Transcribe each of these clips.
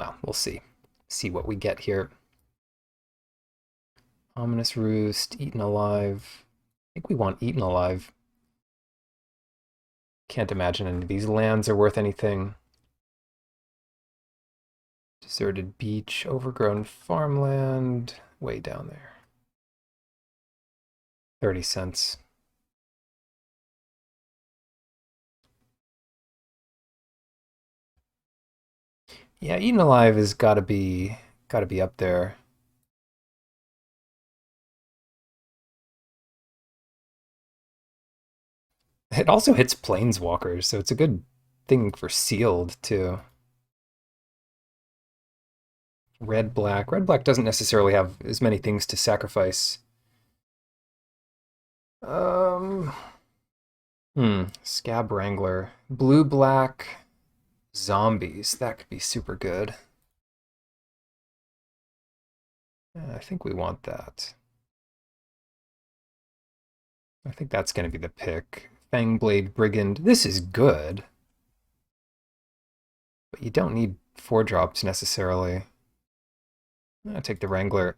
Well, we'll see. See what we get here. Ominous Roost, Eaten Alive. I think we want Eaten Alive. Can't imagine any of these lands are worth anything. Deserted Beach, Overgrown Farmland, way down there. 30 cents. Yeah, Eaten Alive has gotta be up there. It also hits planeswalkers, so it's a good thing for sealed too. Red black. Red black doesn't necessarily have as many things to sacrifice. Um Scab Wrangler. Blue black zombies. That could be super good. Yeah, I think we want that. I think that's going to be the pick. Fangblade Brigand. This is good, but you don't need 4 drops necessarily. I'll take the Wrangler.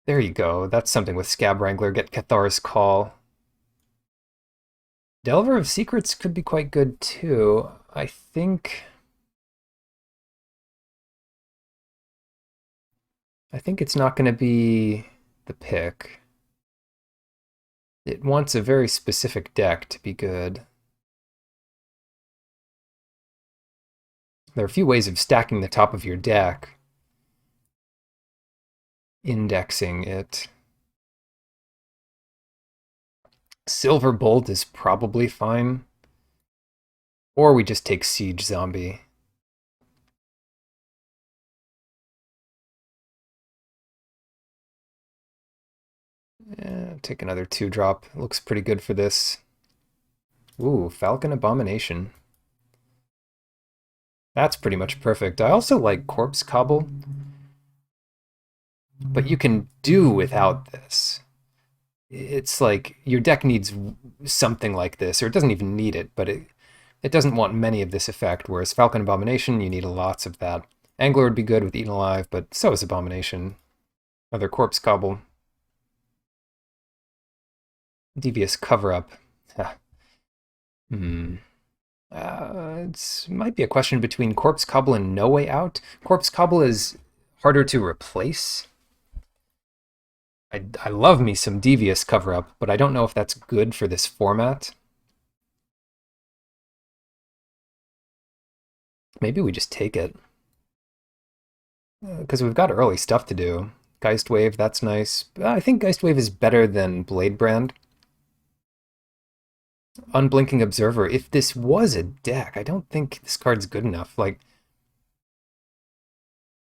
There you go. That's something with Scab Wrangler. Get Cathar's Call. Delver of Secrets could be quite good too. I think it's not going to be the pick. It wants a very specific deck to be good. There are a few ways of stacking the top of your deck. Indexing it. Silver Bolt is probably fine. Or we just take Siege Zombie. Take another 2-drop. Looks pretty good for this. Ooh, Falcon Abomination. That's pretty much perfect. I also like Corpse Cobble, but you can do without this. It's like your deck needs something like this, or it doesn't even need it, but it doesn't want many of this effect, whereas Falcon Abomination, you need lots of that. Angler would be good with Eaten Alive, but so is Abomination. Another Corpse Cobble. Devious Cover-Up. Hmm. It might be a question between Corpse Cobble and No Way Out. Corpse Cobble is harder to replace. I love me some Devious Cover-Up, but I don't know if that's good for this format. Maybe we just take it. Because we've got early stuff to do. Geist Wave, that's nice. I think Geist Wave is better than Blade Brand. Unblinking Observer. If this was a deck, I don't think this card's good enough. Like,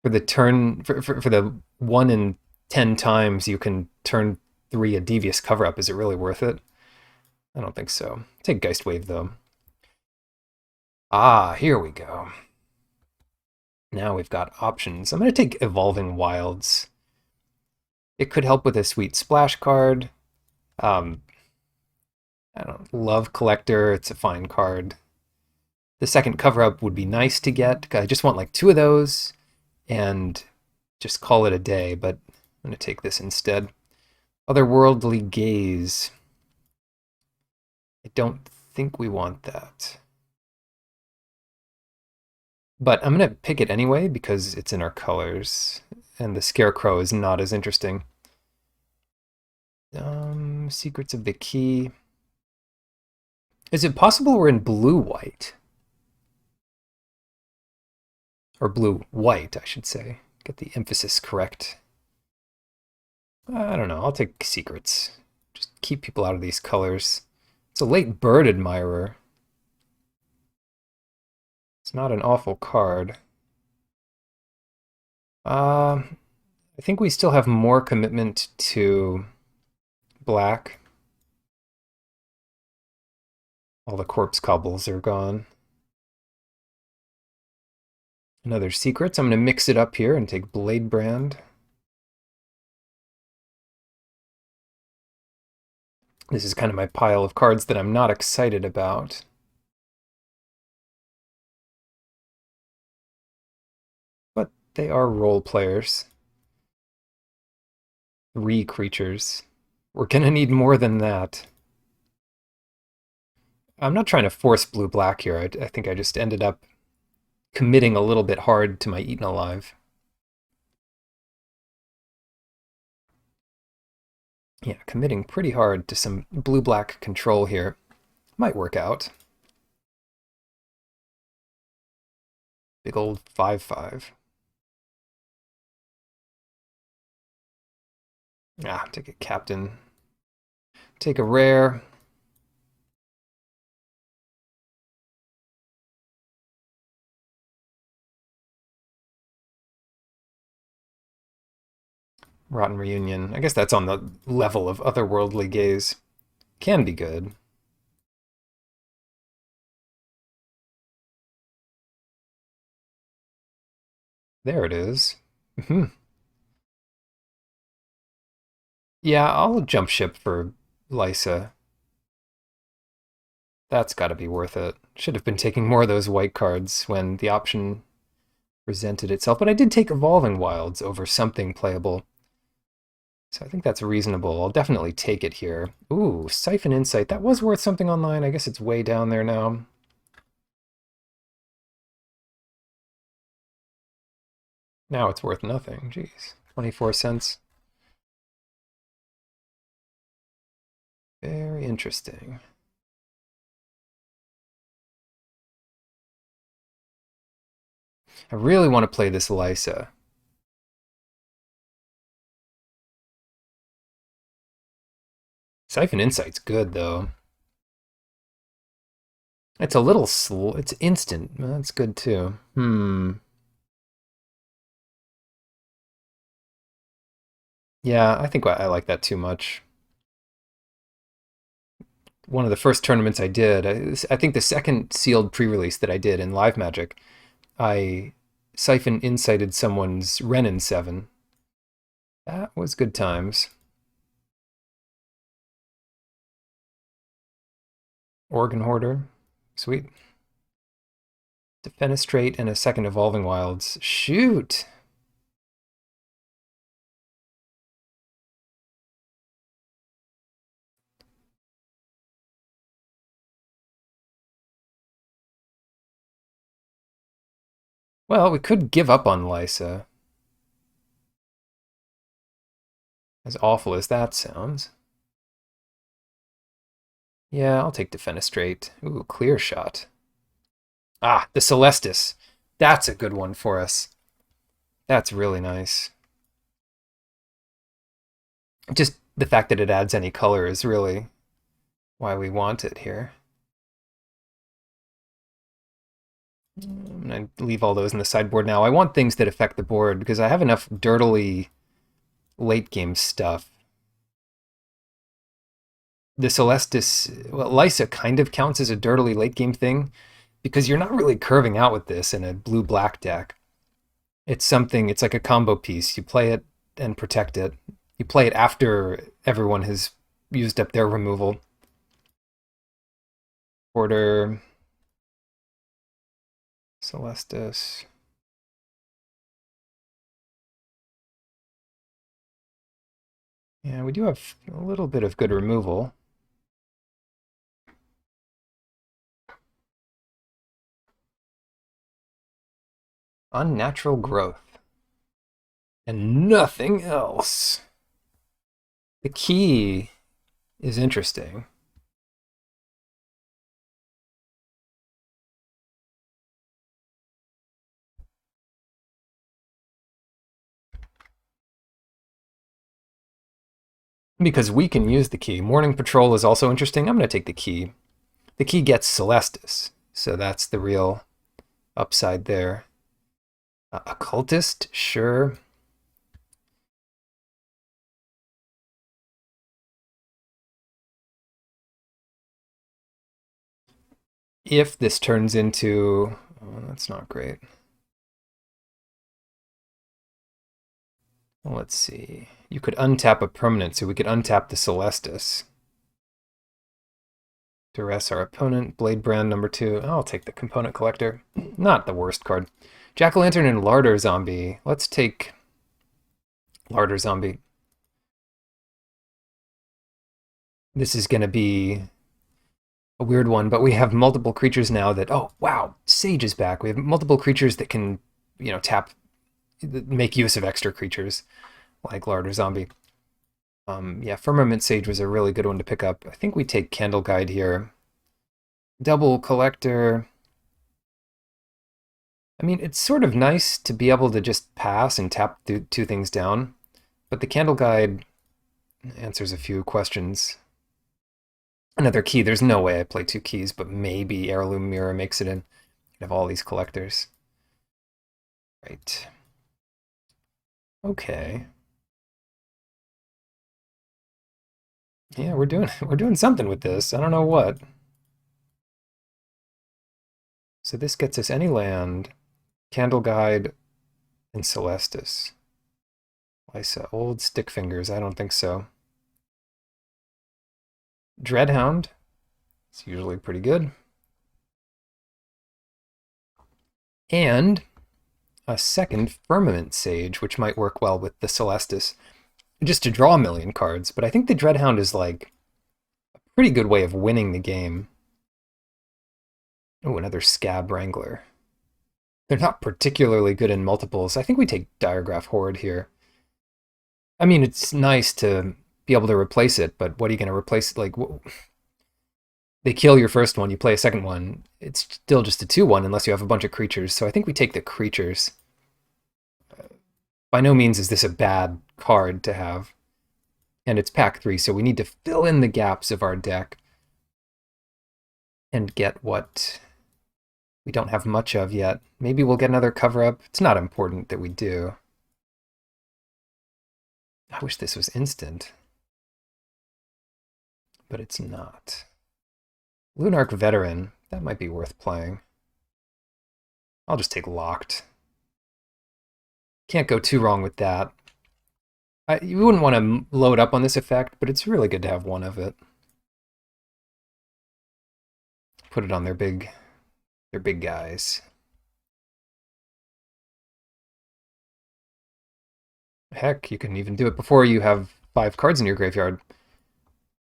for the turn, for the 1 in 10 times you can turn 3 a Devious Cover-Up, is it really worth it? I don't think so. Take Geist Wave, though. Ah, here we go. Now we've got options. I'm going to take Evolving Wilds. It could help with a sweet splash card. I don't know, Love Collector, it's a fine card. The second cover-up would be nice to get. I just want like 2 of those and just call it a day, but I'm going to take this instead. Otherworldly Gaze. I don't think we want that. But I'm going to pick it anyway because it's in our colors, and the Scarecrow is not as interesting. Secrets of the Key. Is it possible we're in blue-white? Or blue-white, I should say. Get the emphasis correct. I don't know, I'll take Secrets. Just keep people out of these colors. It's a late Bird Admirer. It's not an awful card. I think we still have more commitment to black. All the Corpse Cobbles are gone. Another Secrets. I'm going to mix it up here and take Blade Brand. This is kind of my pile of cards that I'm not excited about. They are role players. 3 creatures. We're gonna need more than that. I'm not trying to force blue-black here. I think I just ended up committing a little bit hard to my Eaten Alive. Yeah, committing pretty hard to some blue-black control here. Might work out. Big old 5/5. Ah, take a captain. Take a rare. Rotten Reunion. I guess that's on the level of otherworldly gaze. Can be good. There it is. Mhm. Yeah, I'll jump ship for Lysa. That's got to be worth it. Should have been taking more of those white cards when the option presented itself, but I did take Evolving Wilds over something playable. So I think that's reasonable. I'll definitely take it here. Ooh, Siphon Insight. That was worth something online. I guess it's way down there now. Now it's worth nothing. Jeez. 24 cents. Very interesting. I really want to play this Lysa. Siphon Insight's good, though. It's a little slow. It's instant. That's good, too. Yeah, I think I like that too much. One of the first tournaments I did, I think the second sealed pre-release that I did in Live Magic, I Siphon Insighted someone's Renin 7. That was good times. Organ Hoarder. Sweet. Defenestrate and a second Evolving Wilds. Shoot! Well, we could give up on Lysa. As awful as that sounds. Yeah, I'll take Defenestrate. Ooh, Clear Shot. Ah, the Celestis. That's a good one for us. That's really nice. Just the fact that it adds any color is really why we want it here. I'm going to leave all those in the sideboard now. I want things that affect the board because I have enough dirtily late game stuff. The Celestis, well, Lysa kind of counts as a dirtily late game thing because you're not really curving out with this in a blue-black deck. It's something, it's like a combo piece. You play it and protect it. You play it after everyone has used up their removal. Order. Celestis. Yeah, we do have a little bit of good removal. Unnatural growth. And nothing else. The key is interesting. Because we can use the key. Morning Patrol is also interesting. I'm going to take the key. The key gets Celestis, so that's the real upside there. Occultist? Sure. If this turns into... Oh, that's not great. Well, let's see. You could untap a permanent, so we could untap the Celestis. Duress our opponent. Blade Brand number 2. I'll take the Component Collector. Not the worst card. Jack-o'-lantern and larder zombie. Let's take larder zombie. This is going to be a weird one, but we have multiple creatures now that, oh, wow, Sage is back. We have multiple creatures that can, tap, make use of extra creatures like larder zombie. Yeah, Firmament Sage was a really good one to pick up. I think we take Candle Guide here. Double Collector. I mean, it's sort of nice to be able to just pass and tap two things down, but the Candle Guide answers a few questions. Another key, there's no way I play two keys, but maybe Heirloom Mirror makes it in. I have all these collectors. Right. Okay. Yeah, we're doing something with this. I don't know what. So this gets us any land, Candle Guide, and Celestis. Lysa, old stick fingers, I don't think so. Dreadhound, it's usually pretty good. And a second Firmament Sage, which might work well with the Celestis, just to draw a million cards. But I think the Dreadhound is like a pretty good way of winning the game. Oh, another Scab Wrangler. They're not particularly good in multiples. I think we take Diregraph Horde here. I mean, it's nice to be able to replace it, but what are you going to replace it? Like, they kill your first one, you play a second one. It's still just a 2/1 unless you have a bunch of creatures. So I think we take the creatures. By no means is this a bad card to have. And it's pack 3, so we need to fill in the gaps of our deck and get what we don't have much of yet. Maybe we'll get another cover-up. It's not important that we do. I wish this was instant. But it's not. Lunarch Veteran, that might be worth playing. I'll just take Locked. Can't go too wrong with that. You wouldn't want to load up on this effect, but it's really good to have one of it. Put it on their big guys. Heck, you can even do it before you have 5 cards in your graveyard.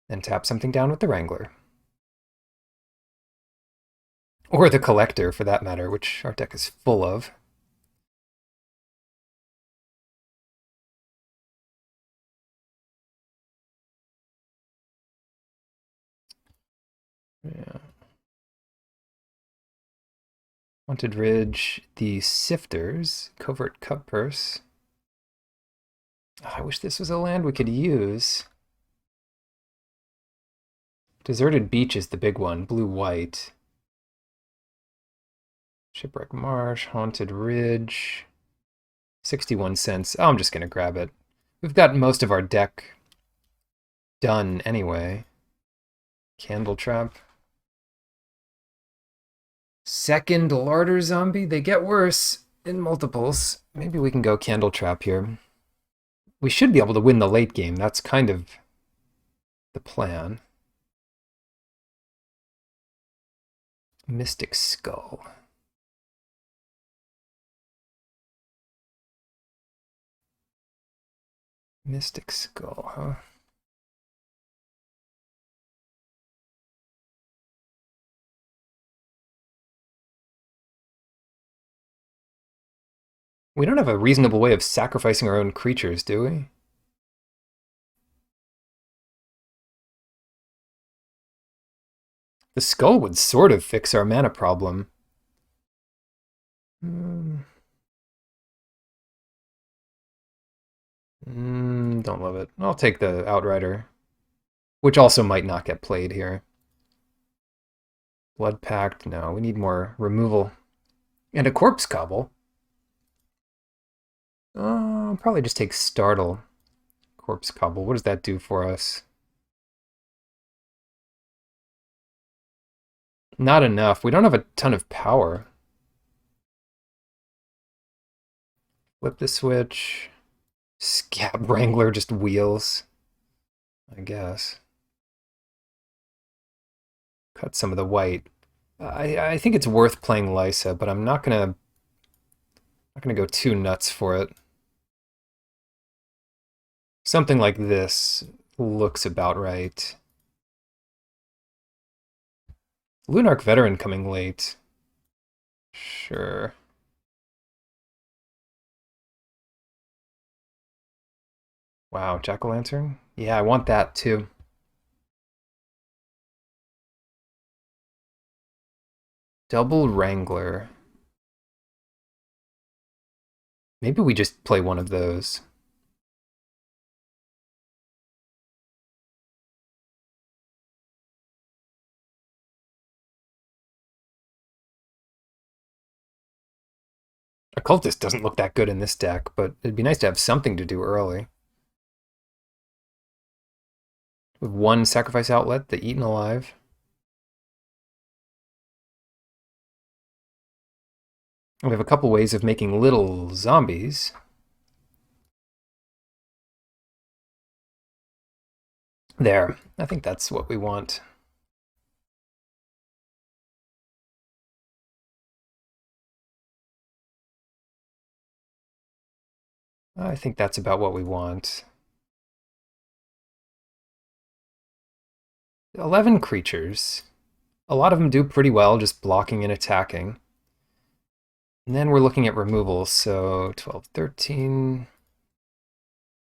Then tap something down with the Wrangler. Or the Collector, for that matter, which our deck is full of. Yeah. Haunted Ridge, the Sifters, Covert Cup Purse. Oh, I wish this was a land we could use. Deserted Beach is the big one, blue-white. Shipwreck Marsh, Haunted Ridge. 61 cents. Oh, I'm just going to grab it. We've got most of our deck done anyway. Candle Trap. Second Larder Zombie. They get worse in multiples. Maybe we can go Candle Trap here. We should be able to win the late game. That's kind of the plan. Mystic Skull. Mystic Skull, huh? We don't have a reasonable way of sacrificing our own creatures, do we? The skull would sort of fix our mana problem. Don't love it. I'll take the Outrider, which also might not get played here. Blood Pact, no, we need more removal. And a Corpse Cobble. I'll probably just take Startle. Corpse Cobble, what does that do for us? Not enough. We don't have a ton of power. Flip the switch. Scab Wrangler just wheels, I guess. Cut some of the white. I think it's worth playing Lysa, but I'm not going to Not going to go too nuts for it. Something like this looks about right. Lunarch Veteran coming late. Sure. Wow, Jack-o'-lantern? Yeah, I want that too. Double Wrangler. Maybe we just play one of those. Occultist doesn't look that good in this deck, but it'd be nice to have something to do early. With one sacrifice outlet, the Eaten Alive. We have a couple ways of making little zombies. There. I think that's what we want. I think that's about what we want. 11 creatures. A lot of them do pretty well just blocking and attacking. And then we're looking at removals, so 12, 13,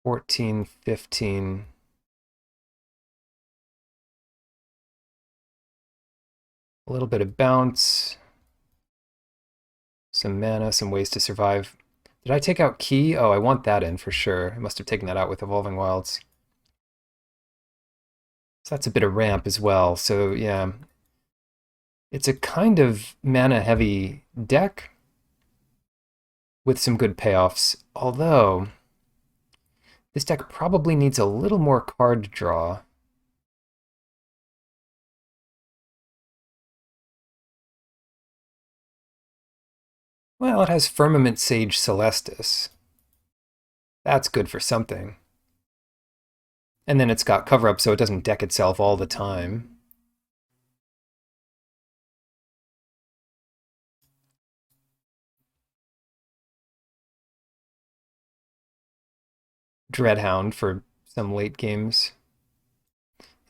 14, 15. A little bit of bounce. Some mana, some ways to survive. Did I take out Key? Oh, I want that in for sure. I must have taken that out with Evolving Wilds. So that's a bit of ramp as well. So yeah, it's a kind of mana-heavy deck with some good payoffs. Although, this deck probably needs a little more card draw. Well, it has Firmament Sage Celestis. That's good for something. And then it's got cover up so it doesn't deck itself all the time. Dreadhound for some late games.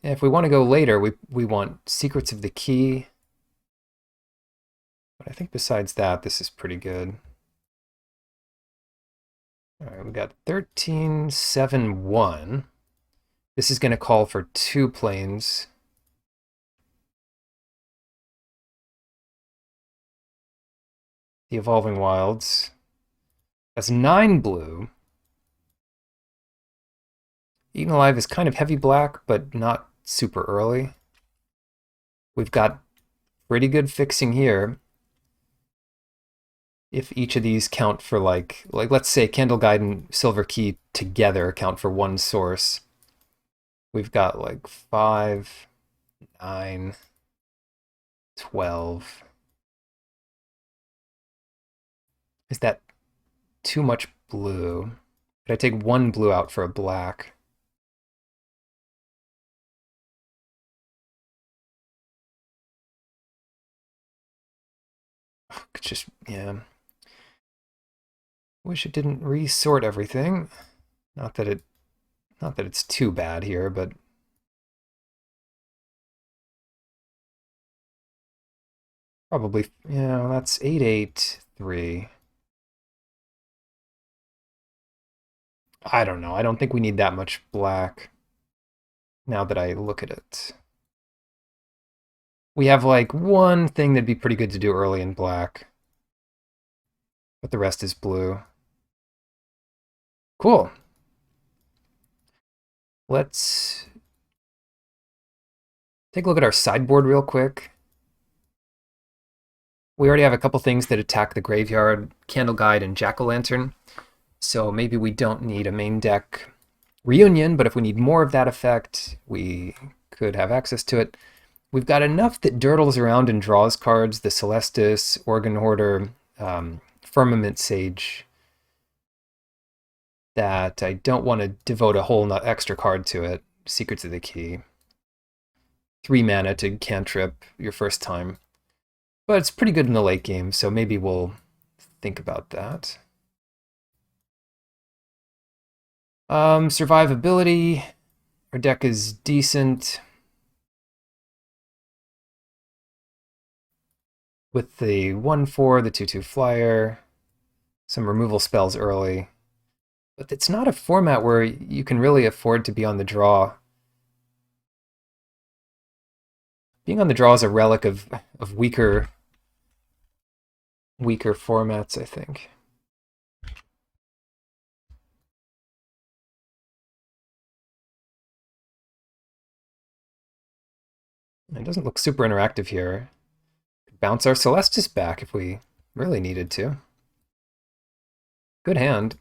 And if we want to go later, we want Secrets of the Key. But I think besides that, this is pretty good. All right, we got 13, 7, 1. This is going to call for 2 planes. The Evolving Wilds. That's 9 blue. Eaten Alive is kind of heavy black, but not super early. We've got pretty good fixing here. If each of these count for like let's say Candle Guide and Silver Key together count for 1 source. We've got like 5, 9, 12. Is that too much blue? Could I take 1 blue out for a black? Just, yeah. Wish it didn't resort everything. Not that it's too bad here, but probably, yeah, that's 8, 8, 3. I don't know. I don't think we need that much black now that I look at it. We have like one thing that'd be pretty good to do early in black, but the rest is blue. Cool. Let's take a look at our sideboard real quick. We already have a couple things that attack the graveyard, Candle Guide and Jack-o'-lantern. So maybe we don't need a main deck reunion, but if we need more of that effect, we could have access to it. We've got enough that dirtles around and draws cards, the Celestis, Organ Hoarder, Firmament Sage, that I don't want to devote a whole extra card to it. Secrets of the Key. 3 mana to cantrip your first time. But it's pretty good in the late game, so maybe we'll think about that. Survivability. Our deck is decent. With the 1/4, the 2/2 flyer, some removal spells early. But it's not a format where you can really afford to be on the draw. Being on the draw is a relic of weaker formats, I think. It doesn't look super interactive here. Bounce our Celestis back if we really needed to. Good hand.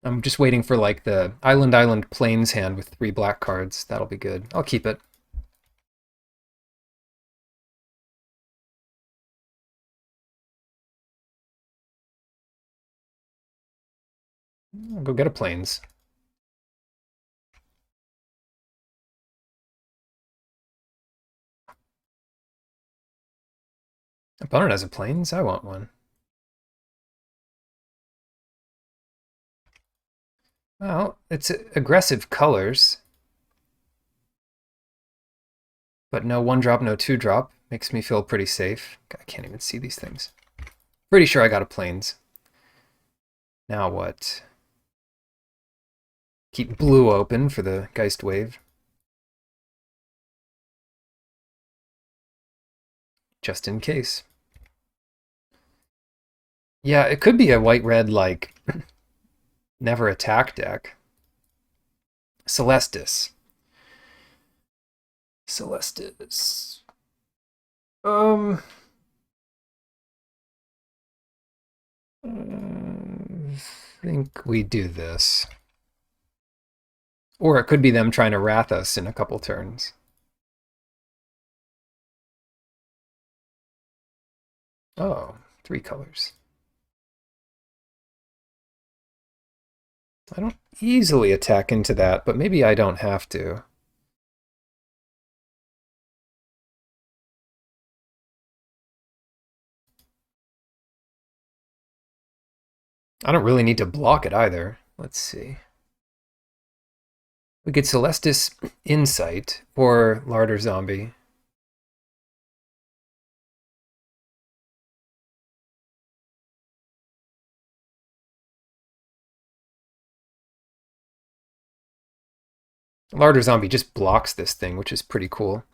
I'm just waiting for like the Island Plains hand with 3 black cards. That'll be good. I'll keep it. I'll go get a Plains. Opponent has a Plains. I want one. Well, it's aggressive colors. But no 1-drop, no 2-drop. Makes me feel pretty safe. I can't even see these things. Pretty sure I got a Plains. Now what? Keep blue open for the Geist Wave. Just in case. Yeah, it could be a white-red, like, never attack deck. Celestis. I think we do this. Or it could be them trying to wrath us in a couple turns. Oh, 3 colors. I don't easily attack into that, but maybe I don't have to. I don't really need to block it either. Let's see. We get Celestis Insight or Larder Zombie. Larder Zombie just blocks this thing, which is pretty cool.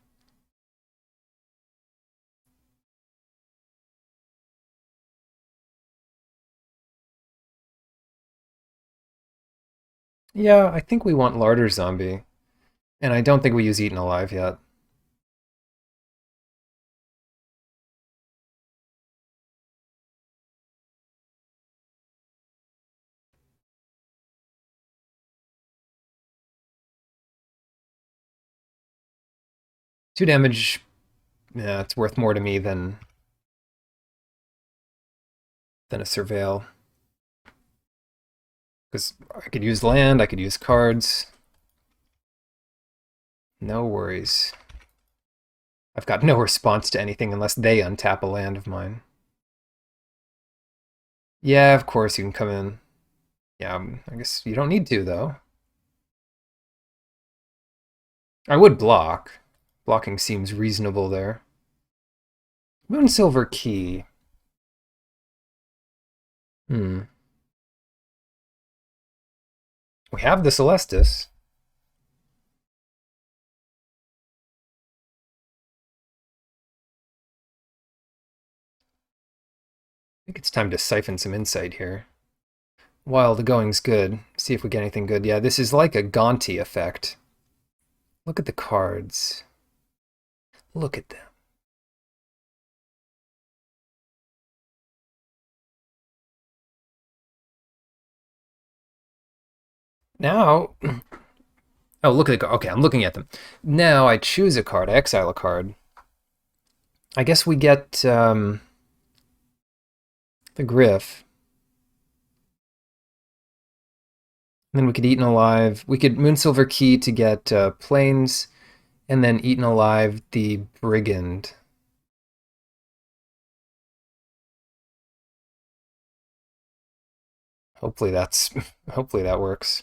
Yeah, I think we want Larder Zombie. And I don't think we use Eaten Alive yet. Two damage, yeah, it's worth more to me than a Surveil. Because I could use land, I could use cards. No worries. I've got no response to anything unless they untap a land of mine. Yeah, of course you can come in. Yeah, I guess you don't need to, though. I would block. Blocking seems reasonable there. Moonsilver Key. We have the Celestis. I think it's time to siphon some insight here. While the going's good, see if we get anything good. Yeah, this is like a Gaunty effect. Look at the cards. Look at them. Now, oh, look at the card. Okay, I'm looking at them. Now I choose a card, I exile a card. I guess we get the Griff. And then we could Eaten Alive. We could Moonsilver Key to get Plains, and then Eaten Alive the Brigand. Hopefully that's hopefully that works.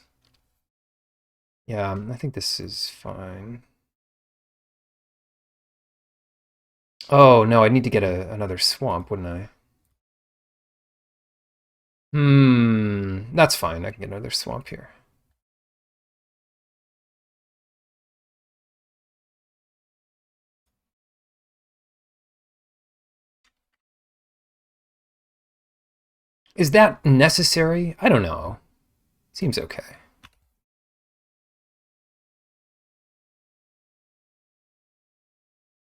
Yeah, I think this is fine. Oh no, I need to get another swamp, wouldn't I? That's fine. I can get another swamp here. Is that necessary? I don't know. Seems okay.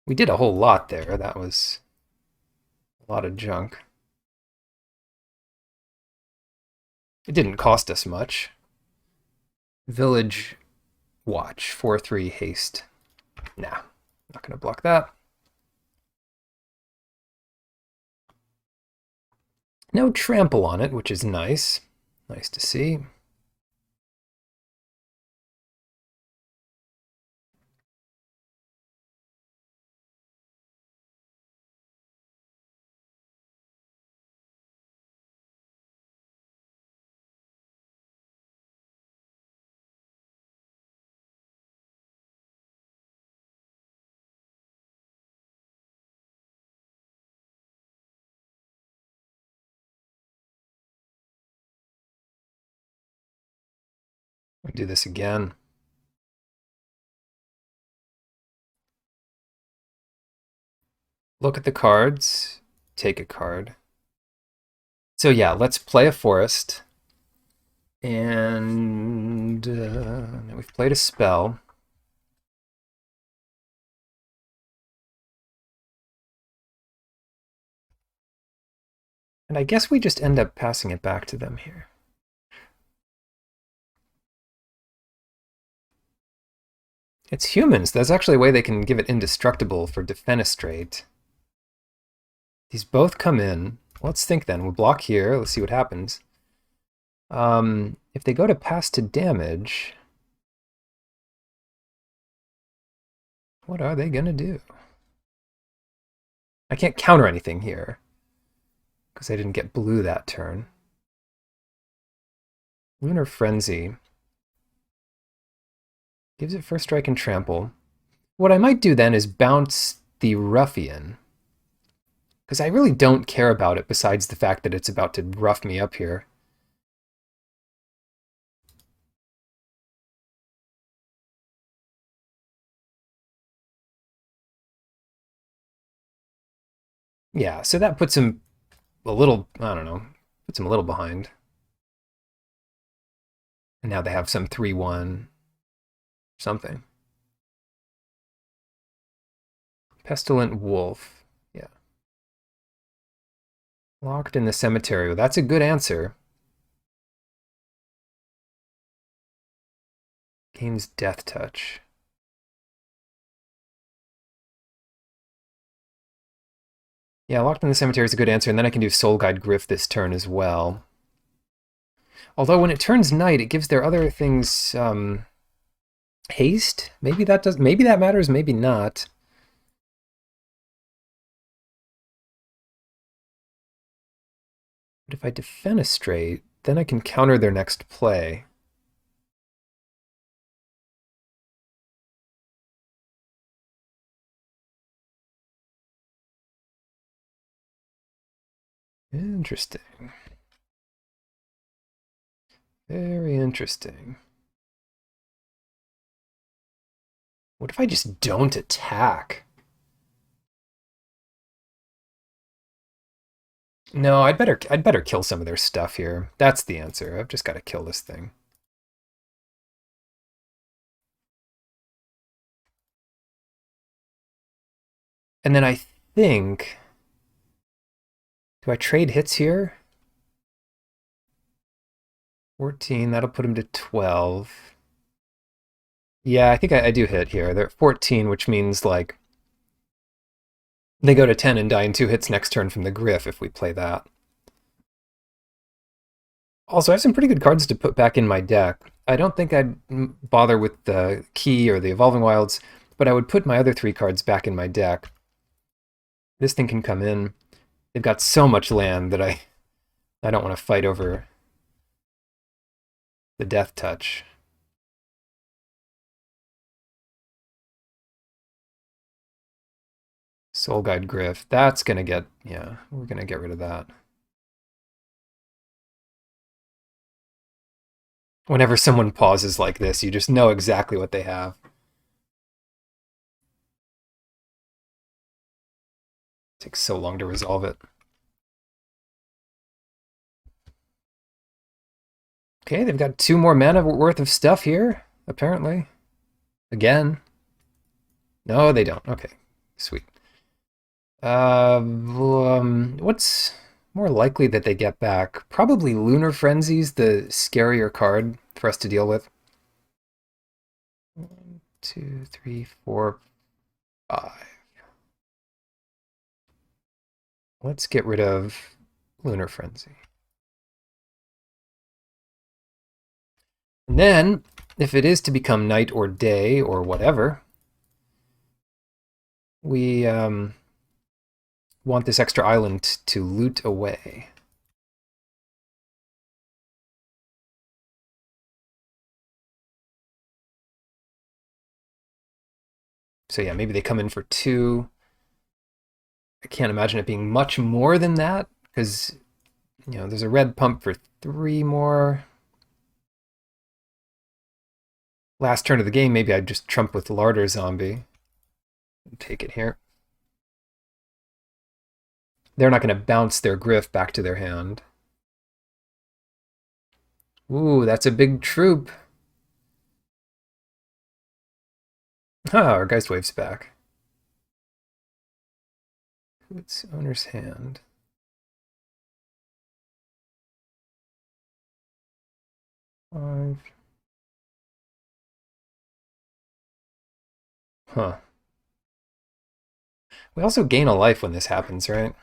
We did a whole lot there. That was a lot of junk. It didn't cost us much. Village watch, 4-3 haste. Nah, not gonna block that. No trample on it, which is nice. Nice to see. I'll do this again. Look at the cards. Take a card. So yeah, let's play a forest. And we've played a spell. And I guess we just end up passing it back to them here. It's humans. There's actually a way they can give it indestructible for defenestrate. These both come in. Let's think then. We'll block here. Let's see what happens. If they go to pass to damage, what are they going to do? I can't counter anything here because I didn't get blue that turn. Lunar Frenzy gives it first strike and trample. What I might do then is bounce the Ruffian, because I really don't care about it besides the fact that it's about to rough me up here. Yeah, so that puts him a little, I don't know, puts him a little behind. And now they have some 3-1 something. Pestilent Wolf. Yeah. Locked in the cemetery. Well, that's a good answer. Gains Death Touch. Yeah, Locked in the Cemetery is a good answer, and then I can do Soul Guide Griff this turn as well. Although when it turns night, it gives their other things haste. Maybe that matters, maybe not. But if I defenestrate, then I can counter their next play. Interesting. Very interesting. What if I just don't attack? No, I'd better kill some of their stuff here. That's the answer. I've just got to kill this thing. And then I think, do I trade hits here? 14, that'll put him to 12. Yeah, I think I do hit here. They're at 14, which means like they go to 10 and die in 2 hits next turn from the Griff if we play that. Also, I have some pretty good cards to put back in my deck. I don't think I'd bother with the Key or the Evolving Wilds, but I would put my other 3 cards back in my deck. This thing can come in. They've got so much land that I don't want to fight over The death touch. Soul Guide Griff. That's gonna get, yeah, we're gonna get rid of that. Whenever someone pauses like this, you just know exactly what they have. It takes so long to resolve it. Okay, they've got 2 more mana worth of stuff here, apparently. Again. No, they don't. Okay, sweet. What's more likely that they get back? Probably Lunar Frenzy's the scarier card for us to deal with. 1, 2, 3, 4, 5. Let's get rid of Lunar Frenzy. And then, if it is to become night or day or whatever, we want this extra island to loot away. So yeah, maybe they come in for 2. I can't imagine it being much more than that, because, you know, there's a red pump for 3 more. Last turn of the game, maybe I'd just trump with Larder Zombie and take it here. They're not going to bounce their Griff back to their hand. Ooh, that's a big troop. Ah, our Geist Wave's back. It's owner's hand. Five. Huh. We also gain a life when this happens, right?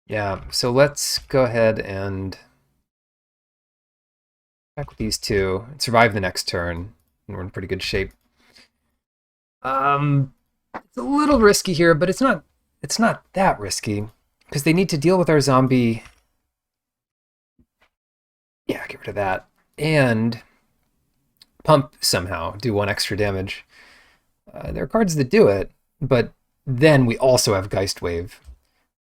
Yeah, so let's go ahead and back with these 2 and survive the next turn. And we're in pretty good shape. It's a little risky here, but it's not that risky. Because they need to deal with our zombie. Yeah, get rid of that. And pump somehow, do 1 extra damage. There are cards that do it, but then we also have Geist Wave.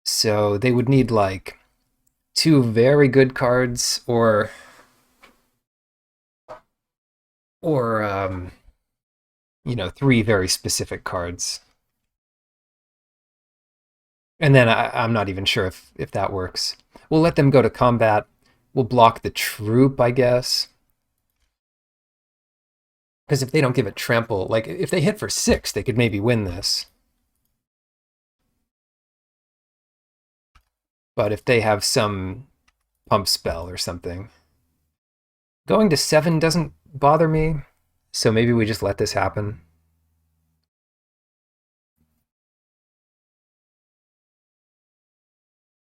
So they would need like 2 very good cards or you know, 3 very specific cards. And then I'm not even sure if that works. We'll let them go to combat. We'll block the troop, I guess. Because if they don't give it trample, like if they hit for 6, they could maybe win this. But if they have some pump spell or something, going to 7 doesn't bother me. So maybe we just let this happen.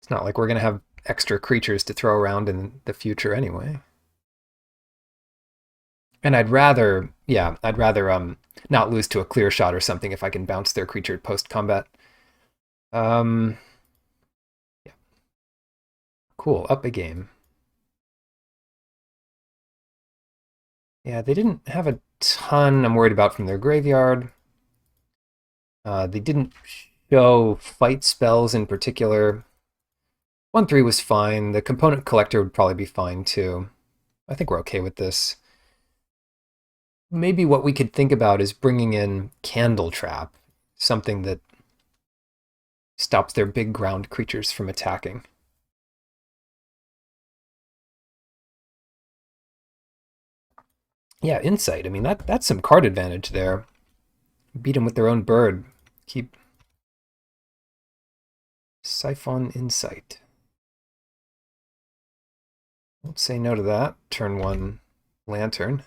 It's not like we're going to have extra creatures to throw around in the future anyway. And I'd rather not lose to a clear shot or something if I can bounce their creature post combat. Yeah. Cool, up a game. Yeah, they didn't have a ton I'm worried about from their graveyard. They didn't show fight spells in particular. 1/3 was fine. The component collector would probably be fine too. I think we're okay with this. Maybe what we could think about is bringing in Candle Trap, something that stops their big ground creatures from attacking. Yeah, Insight. I mean, that's some card advantage there. Beat them with their own bird. Keep Siphon Insight. Won't say no to that. Turn 1 Lantern.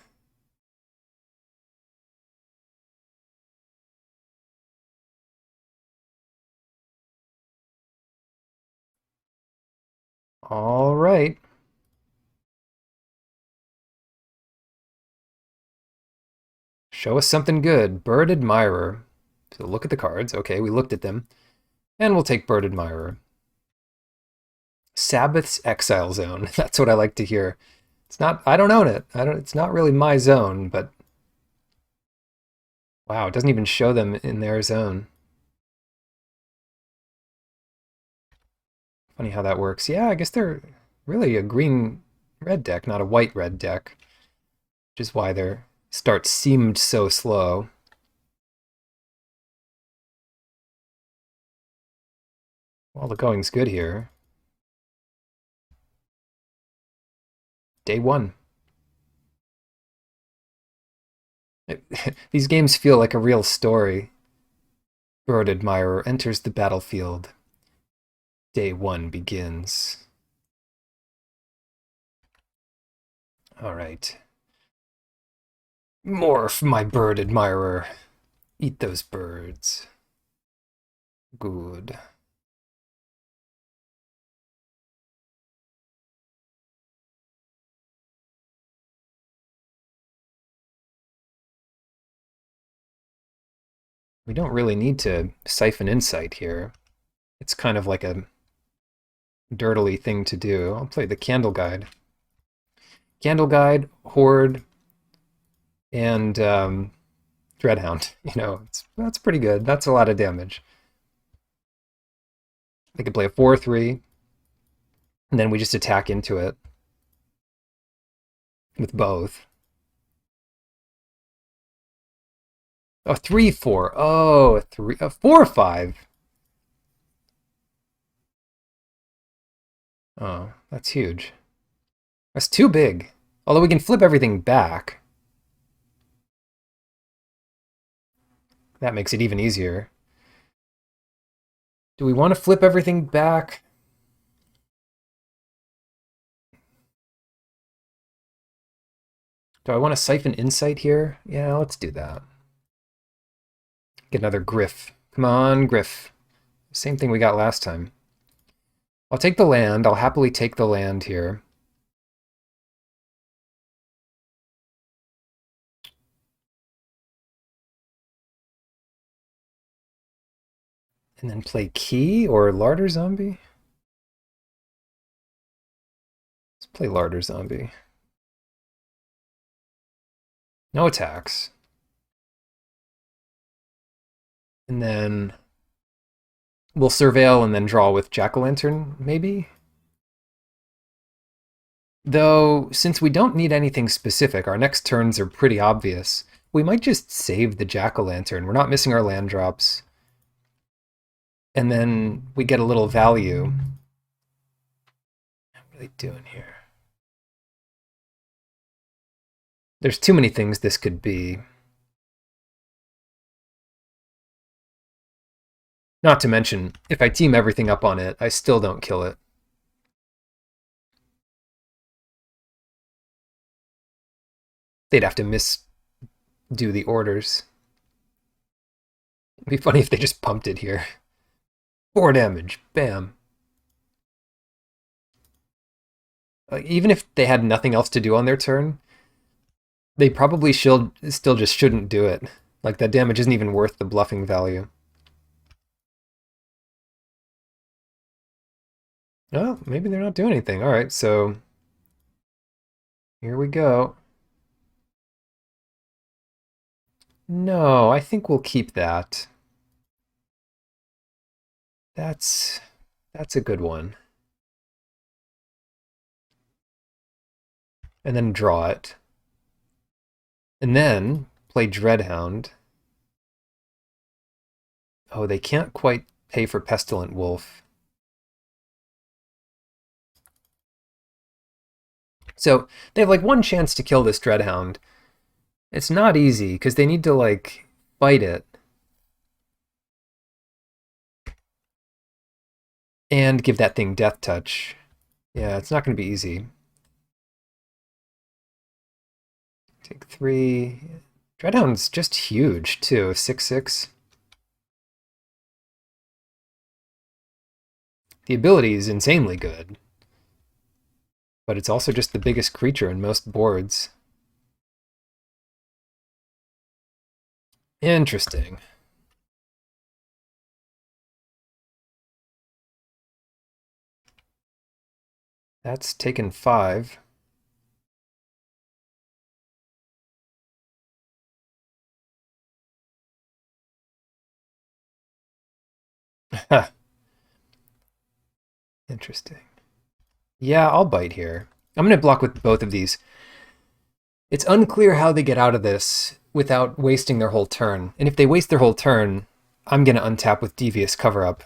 All right. Show us something good. Bird Admirer. So look at the cards. Okay, we looked at them. And we'll take Bird Admirer. Sabboth's Exile Zone. That's what I like to hear. It's not, I don't own it. It's not really my zone, but wow, it doesn't even show them in their zone. Funny how that works. Yeah, I guess they're really a green-red deck, not a white-red deck, which is why their start seemed so slow. Well, the going's good here. Day one. These games feel like a real story. Bird Admirer enters the battlefield. Day one begins. All right. Morph, my Bird Admirer. Eat those birds. Good. We don't really need to siphon insight here. It's kind of like a dirtily thing to do. I'll play the Candle Guide. Candle Guide, Horde, and Dreadhound. You know, that's pretty good. That's a lot of damage. They could play a 4/3, and then we just attack into it with both. Oh, 3/4. Oh, a 4/5. Oh, that's huge. That's too big. Although we can flip everything back. That makes it even easier. Do we want to flip everything back? Do I want to siphon insight here? Yeah, let's do that. Get another Griff. Come on, Griff. Same thing we got last time. I'll take the land. I'll happily take the land here. And then play Key or Larder Zombie? Let's play Larder Zombie. No attacks. And then we'll Surveil and then draw with Jack-o'-lantern, maybe? Though, since we don't need anything specific, our next turns are pretty obvious. We might just save the Jack-o'-lantern. We're not missing our land drops. And then we get a little value. What are they doing here? There's too many things this could be. Not to mention, if I team everything up on it, I still don't kill it. They'd have to misdo the orders. It'd be funny if they just pumped it here. 4 damage. Bam. Even if they had nothing else to do on their turn, they probably still just shouldn't do it. Like, that damage isn't even worth the bluffing value. Oh, maybe they're not doing anything. All right, so here we go. No, I think we'll keep that. That's a good one. And then draw it. And then play Dreadhound. Oh, they can't quite pay for Pestilent Wolf. So they have like one chance to kill this Dreadhound. It's not easy because they need to like fight it. And give that thing Death Touch. Yeah, it's not going to be easy. Take 3. Dreadhound's just huge, too. 6/6. The ability is insanely good. But it's also just the biggest creature in most boards. Interesting. That's taken 5. Interesting. Yeah, I'll bite here. I'm going to block with both of these. It's unclear how they get out of this without wasting their whole turn. And if they waste their whole turn, I'm going to untap with Devious Cover-Up.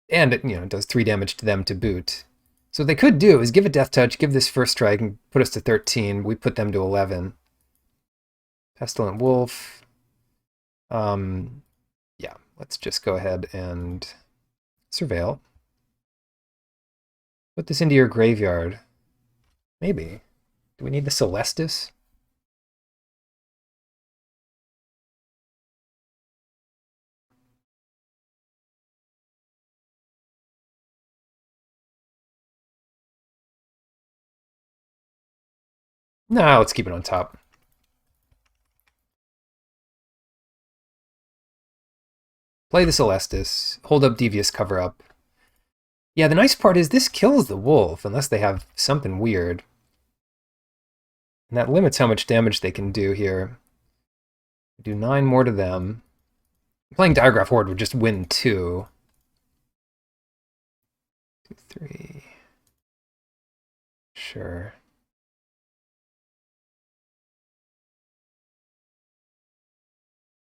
And it does 3 damage to them to boot. So what they could do is give a Death Touch, give this first strike, and put us to 13. We put them to 11. Pestilent Wolf. Yeah, let's just go ahead and Surveil. Put this into your graveyard. Maybe. Do we need the Celestis? No, let's keep it on top. Play the Celestis. Hold up Devious Cover-Up. Yeah, the nice part is this kills the wolf, unless they have something weird. And that limits how much damage they can do here. Do 9 more to them. Playing Diagraph Horde would just win 2. 2, 3. Sure.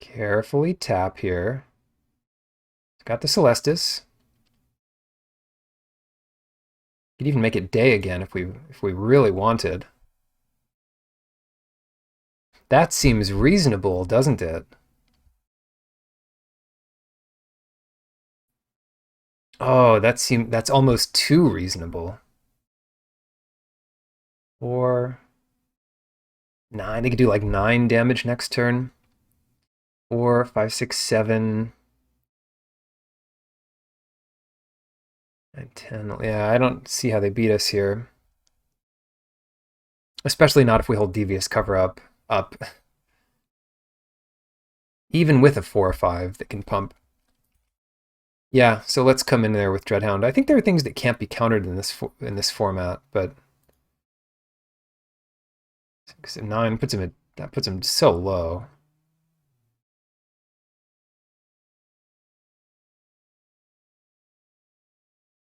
Carefully tap here. Got the Celestis. Could even make it day again if we really wanted. That seems reasonable, doesn't it? Oh, that's almost too reasonable. 4, 9. They could do like 9 damage next turn. 4, 5, 6, 7, 9, 10. Yeah, I don't see how they beat us here. Especially not if we hold Devious Cover-Up up. Even with a 4 or 5 that can pump. Yeah, so let's come in there with Dreadhound. I think there are things that can't be countered in this format, but 6 and 9 that puts him so low.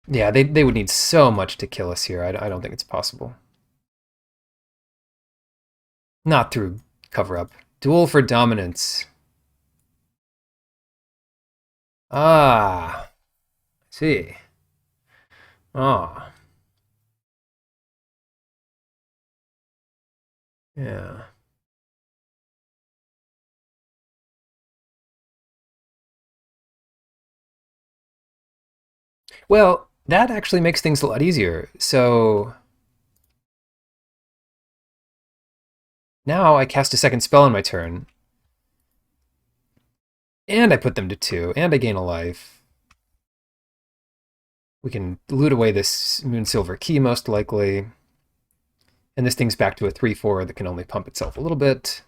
Yeah, they would need so much to kill us here. I don't think it's possible. Not through Cover-Up. Duel for dominance. Ah, see. Ah, yeah. Well, that actually makes things a lot easier. So now I cast a second spell on my turn, and I put them to 2, and I gain a life. We can loot away this Moonsilver Key, most likely. And this thing's back to a 3/4 that can only pump itself a little bit.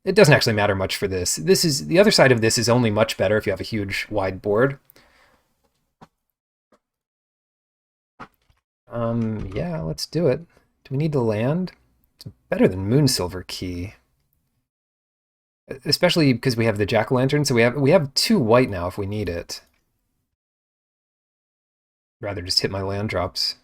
It doesn't actually matter much for this. The other side of this is only much better if you have a huge, wide board. Yeah, let's do it. Do we need to land? It's better than Moonsilver Key. Especially because we have the Jack-o'-lantern, so we have 2 white now if we need it. Rather just hit my land drops.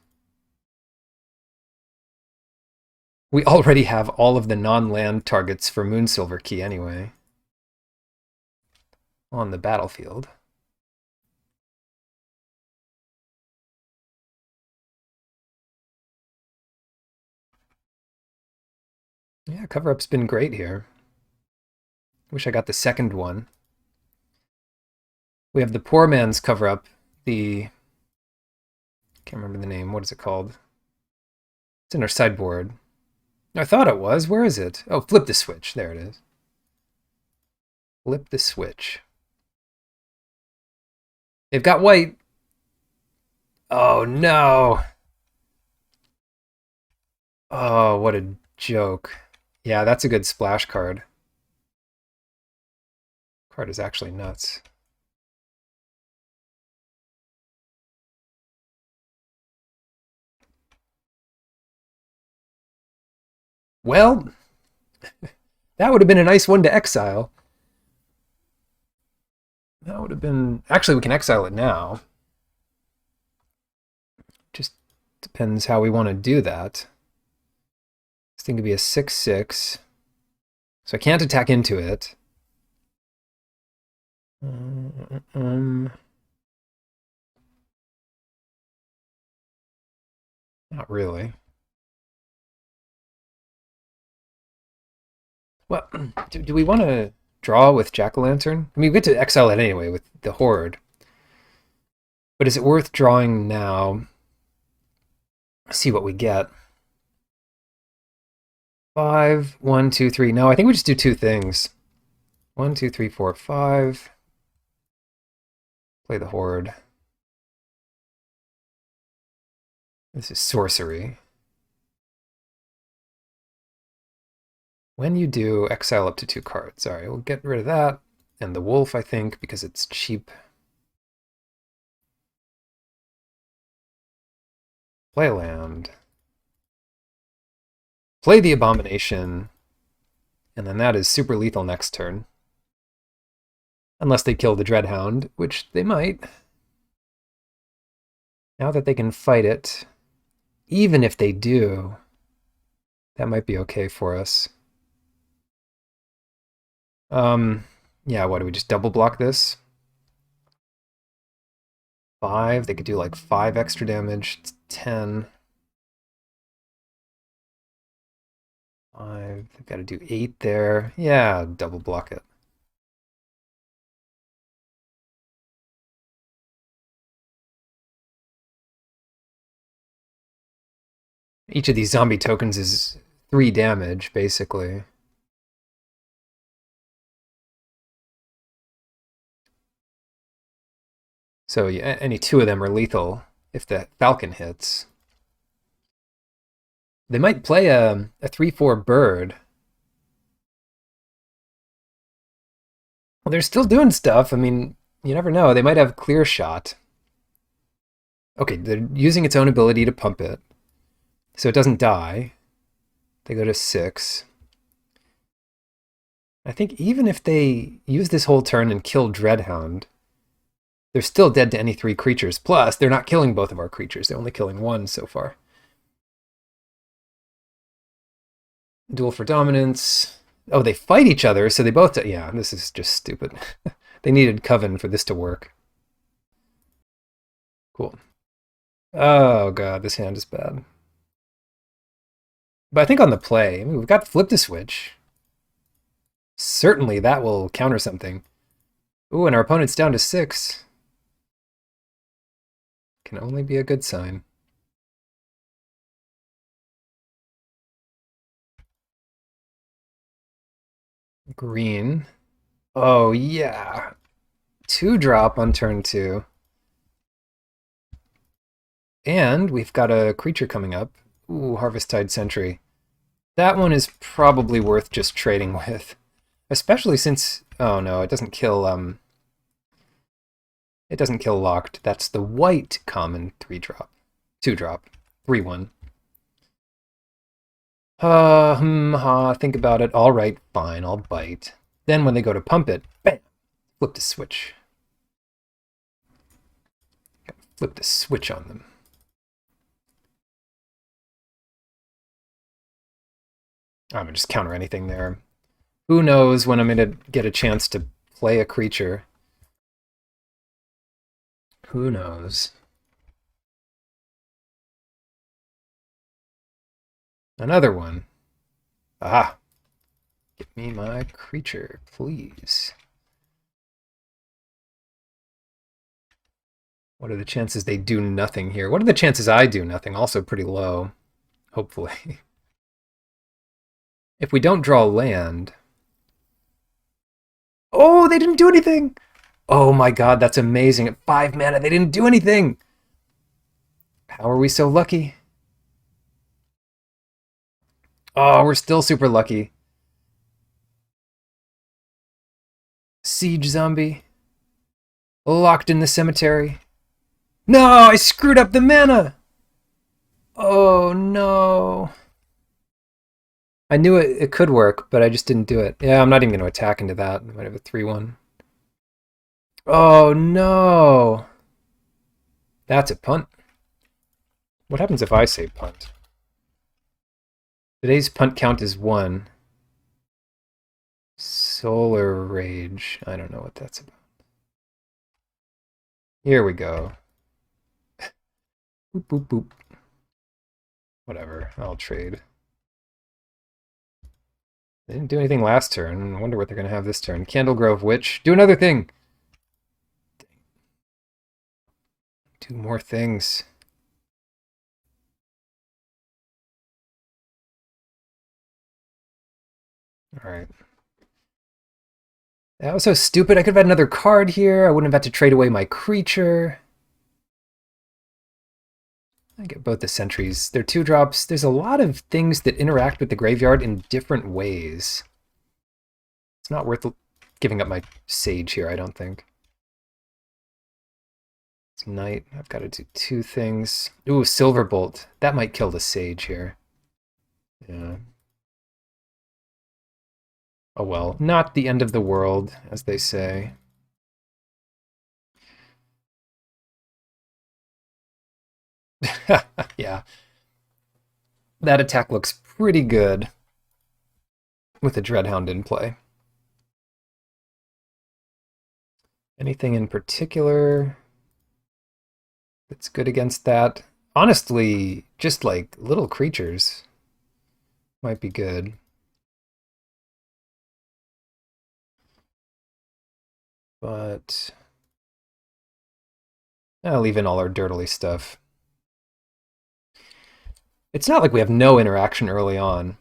We already have all of the non-land targets for Moonsilver Key anyway. On the battlefield. Yeah, Cover-Up's been great here. Wish I got the second one. We have the Poor Man's Cover-Up, the... can't remember the name. What is it called? It's in our sideboard. I thought it was. Where is it? Oh, Flip the Switch. There it is. Flip the Switch. They've got white. Oh, no. Oh, what a joke. Yeah, that's a good splash card. Card is actually nuts. Well, that would have been a nice one to exile. That would have been... Actually, we can exile it now. Just depends how we want to do that. This thing could be a 6/6. So I can't attack into it. Not really. Well, do we want to draw with Jack-o'-lantern? I mean, we get to exile it anyway with the Horde. But is it worth drawing now? See what we get. 5, 1, 2, 3. No, I think we just do two things. 1, 2, 3, 4, 5. Play the Horde. This is sorcery. When you do, exile up to 2 cards. All right, we'll get rid of that. And the Wolf, I think, because it's cheap. Play a land. Play the Abomination. And then that is super lethal next turn. Unless they kill the Dreadhound, which they might. Now that they can fight it, even if they do, that might be okay for us. Yeah, what, do we just double block this? 5, they could do like 5 extra damage, it's 10. 5, they've got to do 8 there. Yeah, double block it. Each of these zombie tokens is 3 damage, basically. So yeah, any 2 of them are lethal if the Falcon hits. They might play a 3/4 bird. Well, they're still doing stuff. I mean, you never know. They might have clear shot. Okay, they're using its own ability to pump it, so it doesn't die. They go to 6. I think even if they use this whole turn and kill Dreadhound, they're still dead to any 3 creatures. Plus, they're not killing both of our creatures. They're only killing 1 so far. Duel for dominance. Oh, they fight each other, so they both... Yeah, this is just stupid. They needed Coven for this to work. Cool. Oh, God, this hand is bad. But I think on the play, I mean, we've got Flip the Switch. Certainly that will counter something. Ooh, and our opponent's down to 6. Can only be a good sign. Green. Oh, yeah. 2-drop on turn 2. And we've got a creature coming up. Ooh, Harvesttide Sentry. That one is probably worth just trading with. Especially since... Oh, no, it doesn't kill... It doesn't kill Locked. That's the white common 3-drop. 2-drop. 3/1. Think about it. All right, fine, I'll bite. Then when they go to pump it, bam! Flip the switch. Flip the switch on them. I'm gonna just counter anything there. Who knows when I'm gonna get a chance to play a creature. Who knows? Another one. Ah! Get me my creature, please. What are the chances they do nothing here? What are the chances I do nothing? Also pretty low, hopefully. If we don't draw land... Oh, they didn't do anything! Oh my god, that's amazing. At 5 mana, they didn't do anything! How are we so lucky? Oh, we're still super lucky. Siege zombie. Locked in the cemetery. No, I screwed up the mana! Oh no. I knew it could work, but I just didn't do it. Yeah, I'm not even going to attack into that. I might have a 3-1. Oh no. That's a punt. What happens if I say punt? Today's punt count is 1. Solar Rage. I don't know what that's about. Here we go. Boop, boop, boop. Whatever. I'll trade. They didn't do anything last turn. I wonder what they're going to have this turn. Candlegrove Witch. Do another thing! Do more things. Alright. That was so stupid. I could have had another card here. I wouldn't have had to trade away my creature. I get both the sentries. They're 2-drops. There's a lot of things that interact with the graveyard in different ways. It's not worth giving up my Sage here, I don't think. It's night. I've got to do 2 things. Ooh, Silverbolt. That might kill the Sage here. Yeah. Oh well. Not the end of the world, as they say. Yeah. That attack looks pretty good with a Dreadhound in play. Anything in particular that's good against that? Honestly, just like little creatures might be good. But I'll leave in all our dirtily stuff. It's not like we have no interaction early on.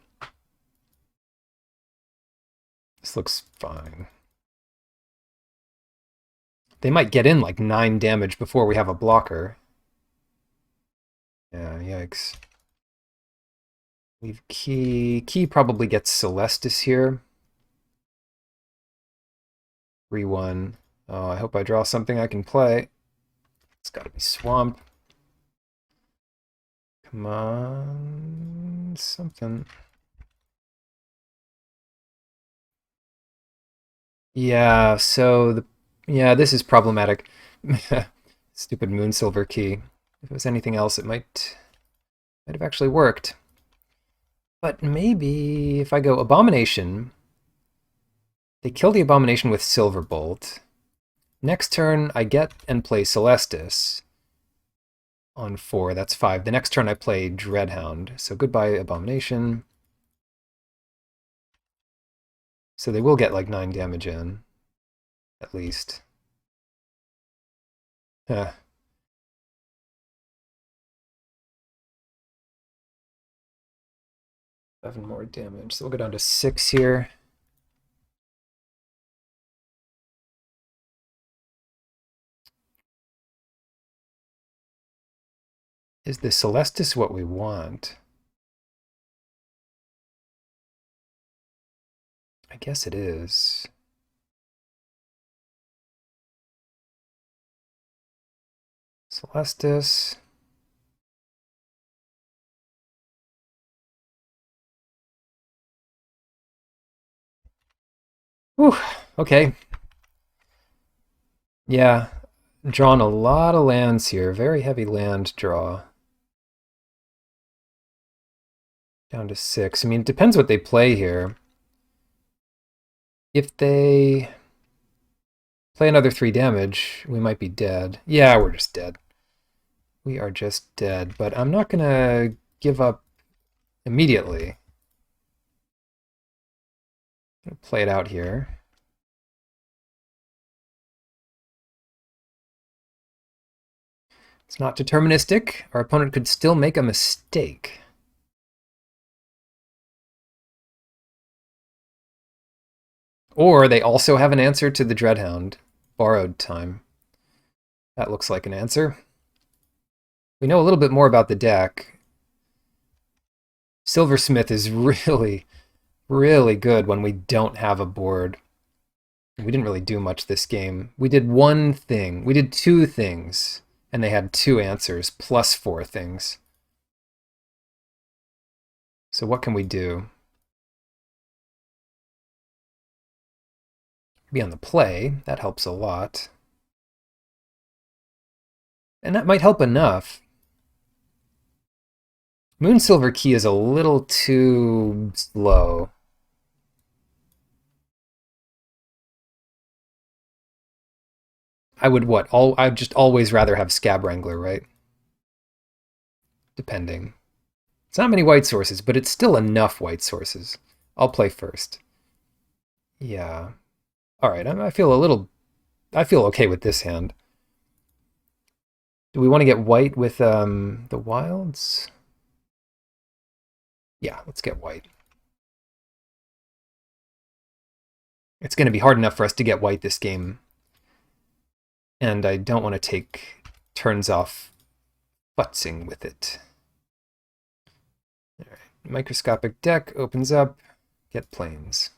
This looks fine. They might get in like 9 damage before we have a blocker. Yeah, yikes. Leave Key. Key probably gets Celestis here. 3-1. Oh, I hope I draw something I can play. It's gotta be Swamp. Come on. Something. Yeah, so yeah, this is problematic. Stupid Moonsilver Key. If it was anything else, it might have actually worked. But maybe if I go Abomination, they kill the Abomination with Silverbolt. Next turn, I get and play Celestis on 4. That's 5. The next turn, I play Dreadhound. So goodbye, Abomination. So they will get like 9 damage in, at least. Huh. 7 more damage. So we'll go down to 6 here. Is the Celestis what we want? I guess it is. Celestis. Whew, okay. Yeah, drawn a lot of lands here. Very heavy land draw. Down to 6. I mean, it depends what they play here. If they play another 3 damage, we might be dead. Yeah, we're just dead. We are just dead, but I'm not going to give up immediately. I'm going to play it out here. It's not deterministic. Our opponent could still make a mistake. Or they also have an answer to the Dreadhound. Borrowed time. That looks like an answer. We know a little bit more about the deck. Silversmith is really, really good when we don't have a board. We didn't really do much this game. We did one thing. We did two things, and they had two answers, plus four things. So what can we do? Be on the play. That helps a lot. And that might help enough. Moonsilver Key is a little too slow. I would what? I'd just always rather have Scab Wrangler, right? Depending. It's not many white sources, but it's still enough white sources. I'll play first. Yeah. All right. I feel okay with this hand. Do we want to get white with the wilds? Yeah, let's get white. It's going to be hard enough for us to get white this game. And I don't want to take turns off futzing with it. All right. Microscopic deck opens up. Get planes.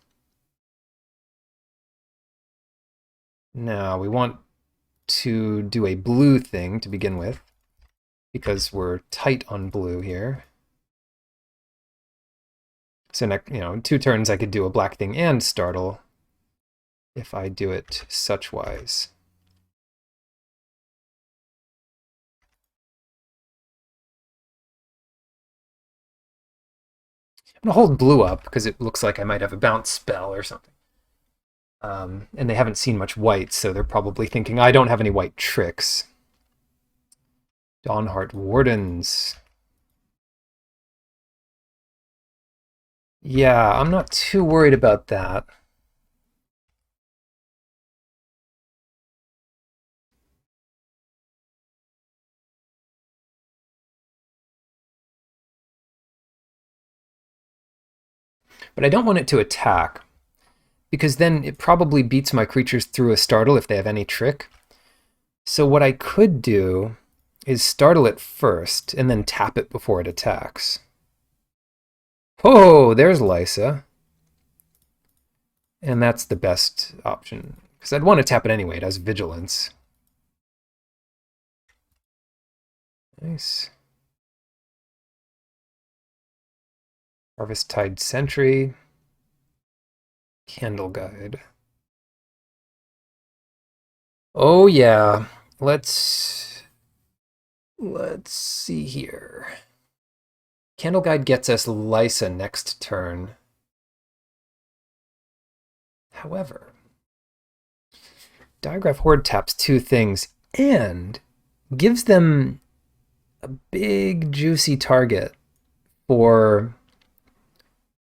Now we want to do a blue thing to begin with, because we're tight on blue here. So next, 2 turns I could do a black thing and startle if I do it such wise. I'm gonna hold blue up because it looks like I might have a bounce spell or something. And they haven't seen much white, so they're probably thinking I don't have any white tricks. Dawnheart Wardens. Yeah, I'm not too worried about that. But I don't want it to attack, because then it probably beats my creatures through a startle if they have any trick. So what I could do is startle it first, and then tap it before it attacks. Oh, there's Lysa. And that's the best option, because I'd want to tap it anyway. It has Vigilance. Nice. Harvest-Tide Sentry. Candle Guide. Oh yeah, let's see here. Candle Guide gets us Lysa next turn. However, Digraph Horde taps 2 things and gives them a big juicy target for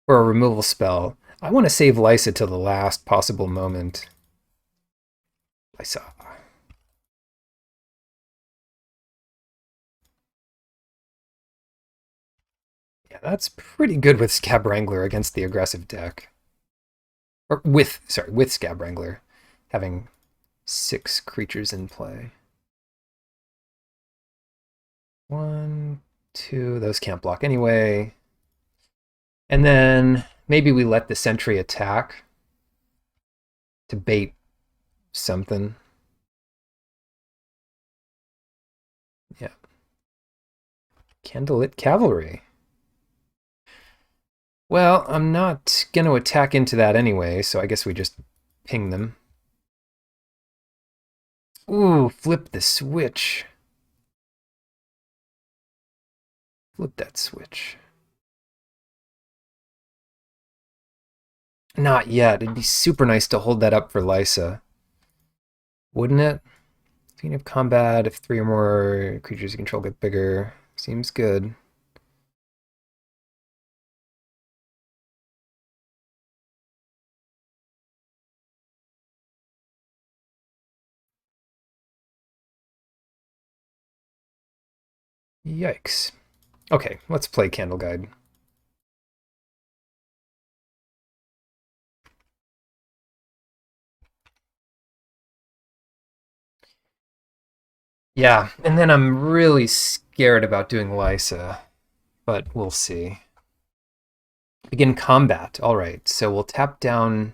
a removal spell. I want to save Lysa till the last possible moment. Lysa. Yeah, that's pretty good with Scab Wrangler against the aggressive deck. Or with Scab Wrangler, having 6 creatures in play. 1, 2, those can't block anyway. And then maybe we let the sentry attack to bait something. Yeah. Candlelit Cavalry. Well, I'm not going to attack into that anyway, so I guess we just ping them. Ooh, flip the switch. Flip that switch. Not yet. It'd be super nice to hold that up for Lysa. Wouldn't it? Speaking of combat, if 3 or more creatures you control get bigger, seems good. Yikes. Okay, let's play Candle Guide. Yeah, and then I'm really scared about doing Lysa, but we'll see. Begin combat. All right, so we'll tap down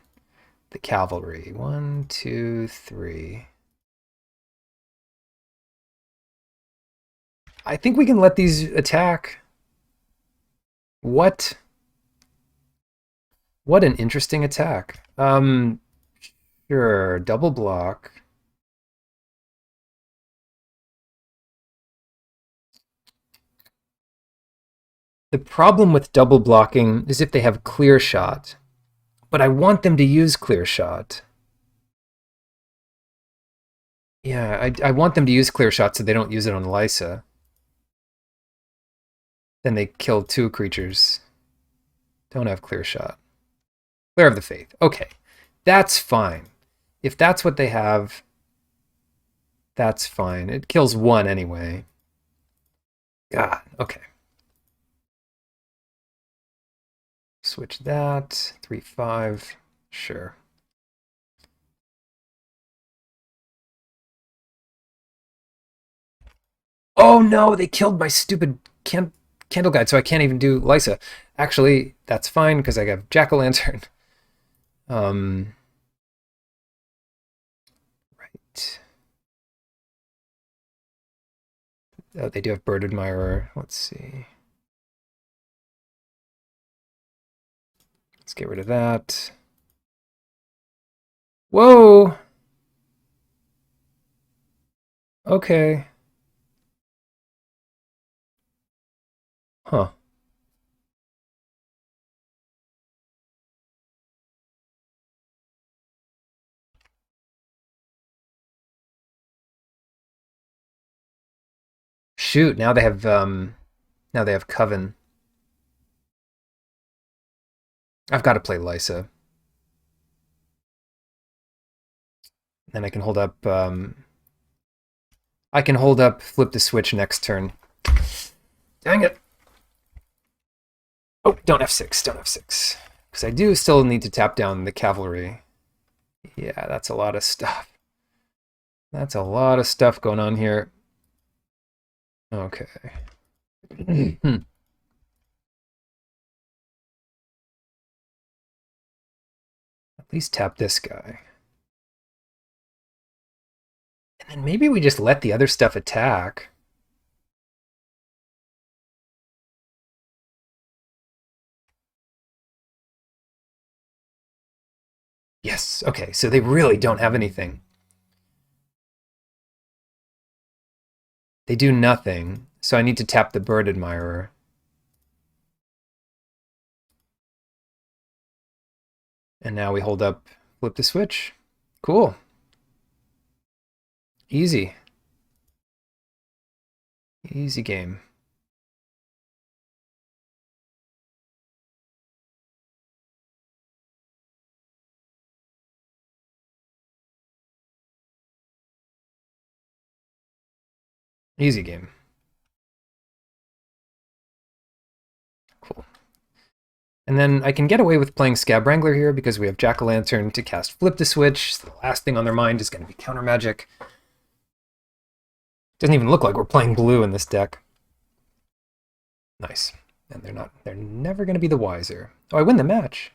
the cavalry. 1, 2, 3. I think we can let these attack. What? What an interesting attack. Sure, double block. The problem with double blocking is if they have clear shot. But I want them to use clear shot. Yeah, I want them to use clear shot so they don't use it on Lysa. Then they kill 2 creatures. Don't have clear shot. Flare of the Faith. Okay, that's fine. If that's what they have, that's fine. It kills 1 anyway. God, okay. Switch that. 3, 5. Sure. Oh no, they killed my stupid candle guide, so I can't even do Lysa. Actually, that's fine because I have Jack-o'-lantern. Right. Oh, they do have Bird Admirer. Let's see. Let's get rid of that. Whoa! Okay. Huh. Shoot, now they have Coven. I've got to play Lysa. Then I can hold up flip the switch next turn. Dang it. Oh, don't F6, don't F6. Because I do still need to tap down the cavalry. Yeah, that's a lot of stuff. That's a lot of stuff going on here. Okay. At least tap this guy. And then maybe we just let the other stuff attack. Yes, okay, so they really don't have anything. They do nothing, so I need to tap the Bird Admirer. And now we hold up, flip the switch. Cool. Easy. Easy game. Easy game. Cool. And then I can get away with playing Scab Wrangler here because we have Jack-o'-lantern to cast Flip the Switch. So the last thing on their mind is going to be counter magic. Doesn't even look like we're playing blue in this deck. Nice. And they're never going to be the wiser. Oh, I win the match.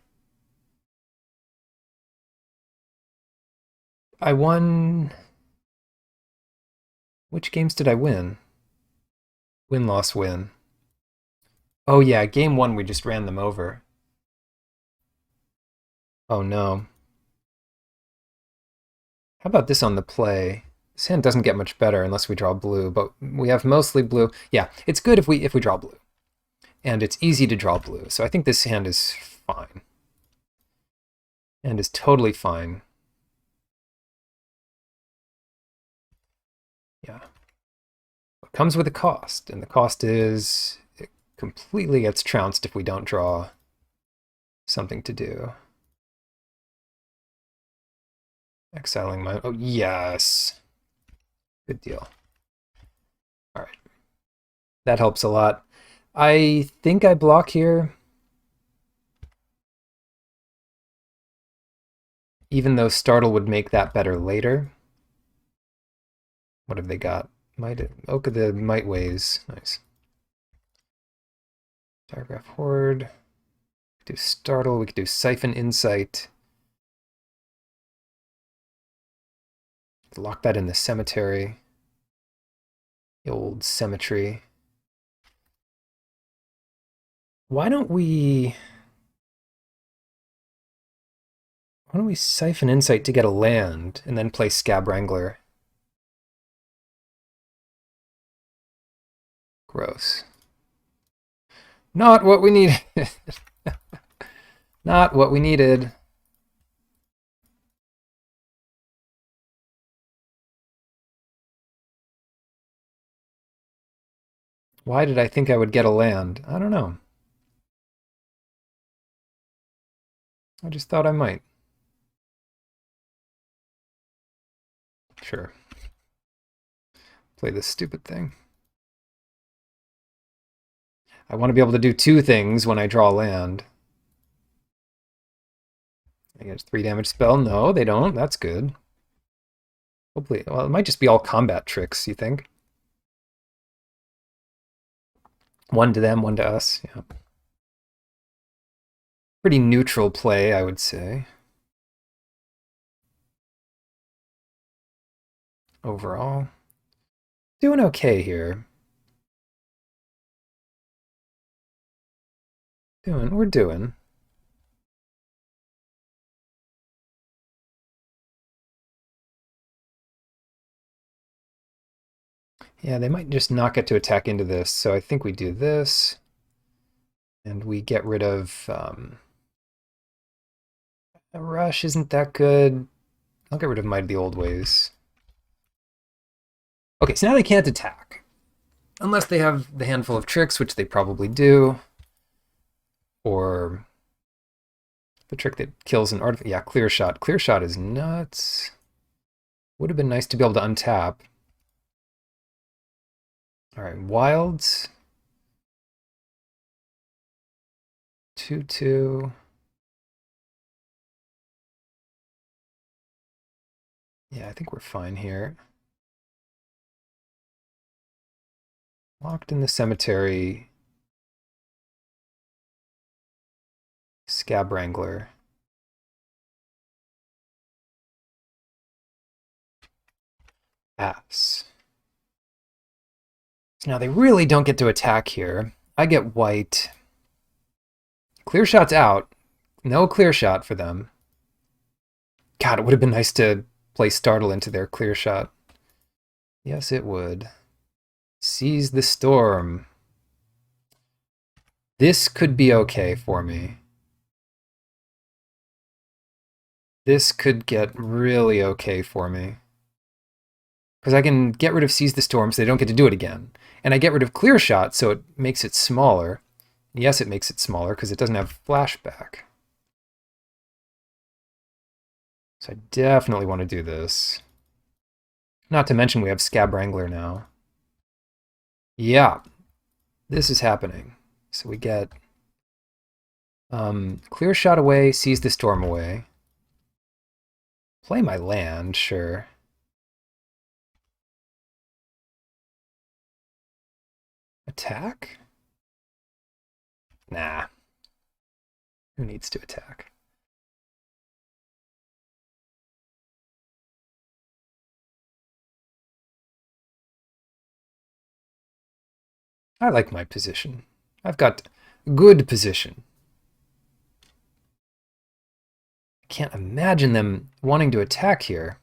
I won... Which games did I win? Win, loss, win. Oh yeah, game 1 we just ran them over. Oh no. How about this on the play? This hand doesn't get much better unless we draw blue, but we have mostly blue. Yeah, it's good if we draw blue. And it's easy to draw blue, so I think this hand is fine. And is totally fine. Yeah. It comes with a cost, and the cost is it completely gets trounced if we don't draw something to do. Exiling my... Oh, yes. Good deal. All right. That helps a lot. I think I block here. Even though Startle would make that better later. What have they got? Oak of the Might Ways. Nice. Diagraph Horde. do Startle, we could do Siphon Insight. Lock that in the cemetery. The old cemetery. Why don't we Siphon Insight to get a land and then play Scab Wrangler? Gross. Not what we needed. Not what we needed. Why did I think I would get a land? I don't know. I just thought I might. Sure. Play this stupid thing. I want to be able to do two things when I draw land. I get a 3 damage spell. No, they don't. That's good. Hopefully, well, it might just be all combat tricks, you think? One to them, one to us. Yeah. Pretty neutral play, I would say. Overall. Doing okay here. We're doing. Yeah, they might just not get to attack into this, so I think we do this. And we get rid of... a rush isn't that good. I'll get rid of Might of the Old Ways. Okay, so now they can't attack. Unless they have the handful of tricks, which they probably do. Or the trick that kills an artifact. Yeah, Clear Shot. Clear Shot is nuts. Would have been nice to be able to untap. All right, Wilds. 2/2. Yeah, I think we're fine here. Locked in the cemetery. Scab Wrangler. Pass. So now they really don't get to attack here. I get white. Clear Shot's out. No Clear Shot for them. God, it would have been nice to play Startle into their Clear Shot. Yes, it would. Seize the Storm. This could be okay for me. This could get really okay for me. Because I can get rid of Seize the Storm so they don't get to do it again. And I get rid of Clear Shot so it makes it smaller. Yes, it makes it smaller because it doesn't have flashback. So I definitely want to do this. Not to mention we have Scab Wrangler now. Yeah, this is happening. So we get Clear Shot away, Seize the Storm away. Play my land, sure. Attack? Nah. Who needs to attack? I like my position. I've got good position. I can't imagine them wanting to attack here.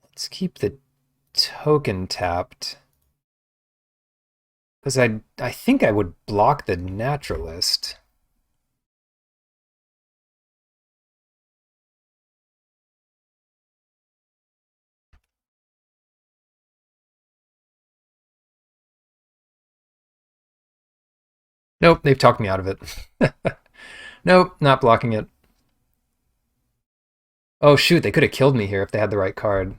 Let's keep the token tapped. Because I think I would block the Naturalist. Nope, they've talked me out of it. Nope, not blocking it. Oh shoot, they could have killed me here if they had the right card.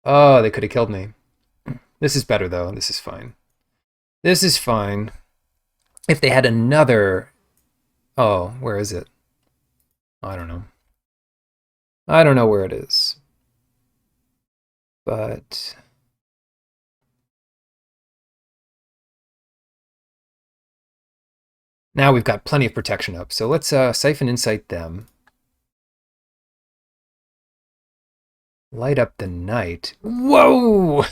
Oh, they could have killed me. This is better though, this is fine. This is fine. If they had another... Oh, where is it? I don't know. I don't know where it is. But... Now we've got plenty of protection up, so let's Siphon Insight them. Light up the night. Whoa!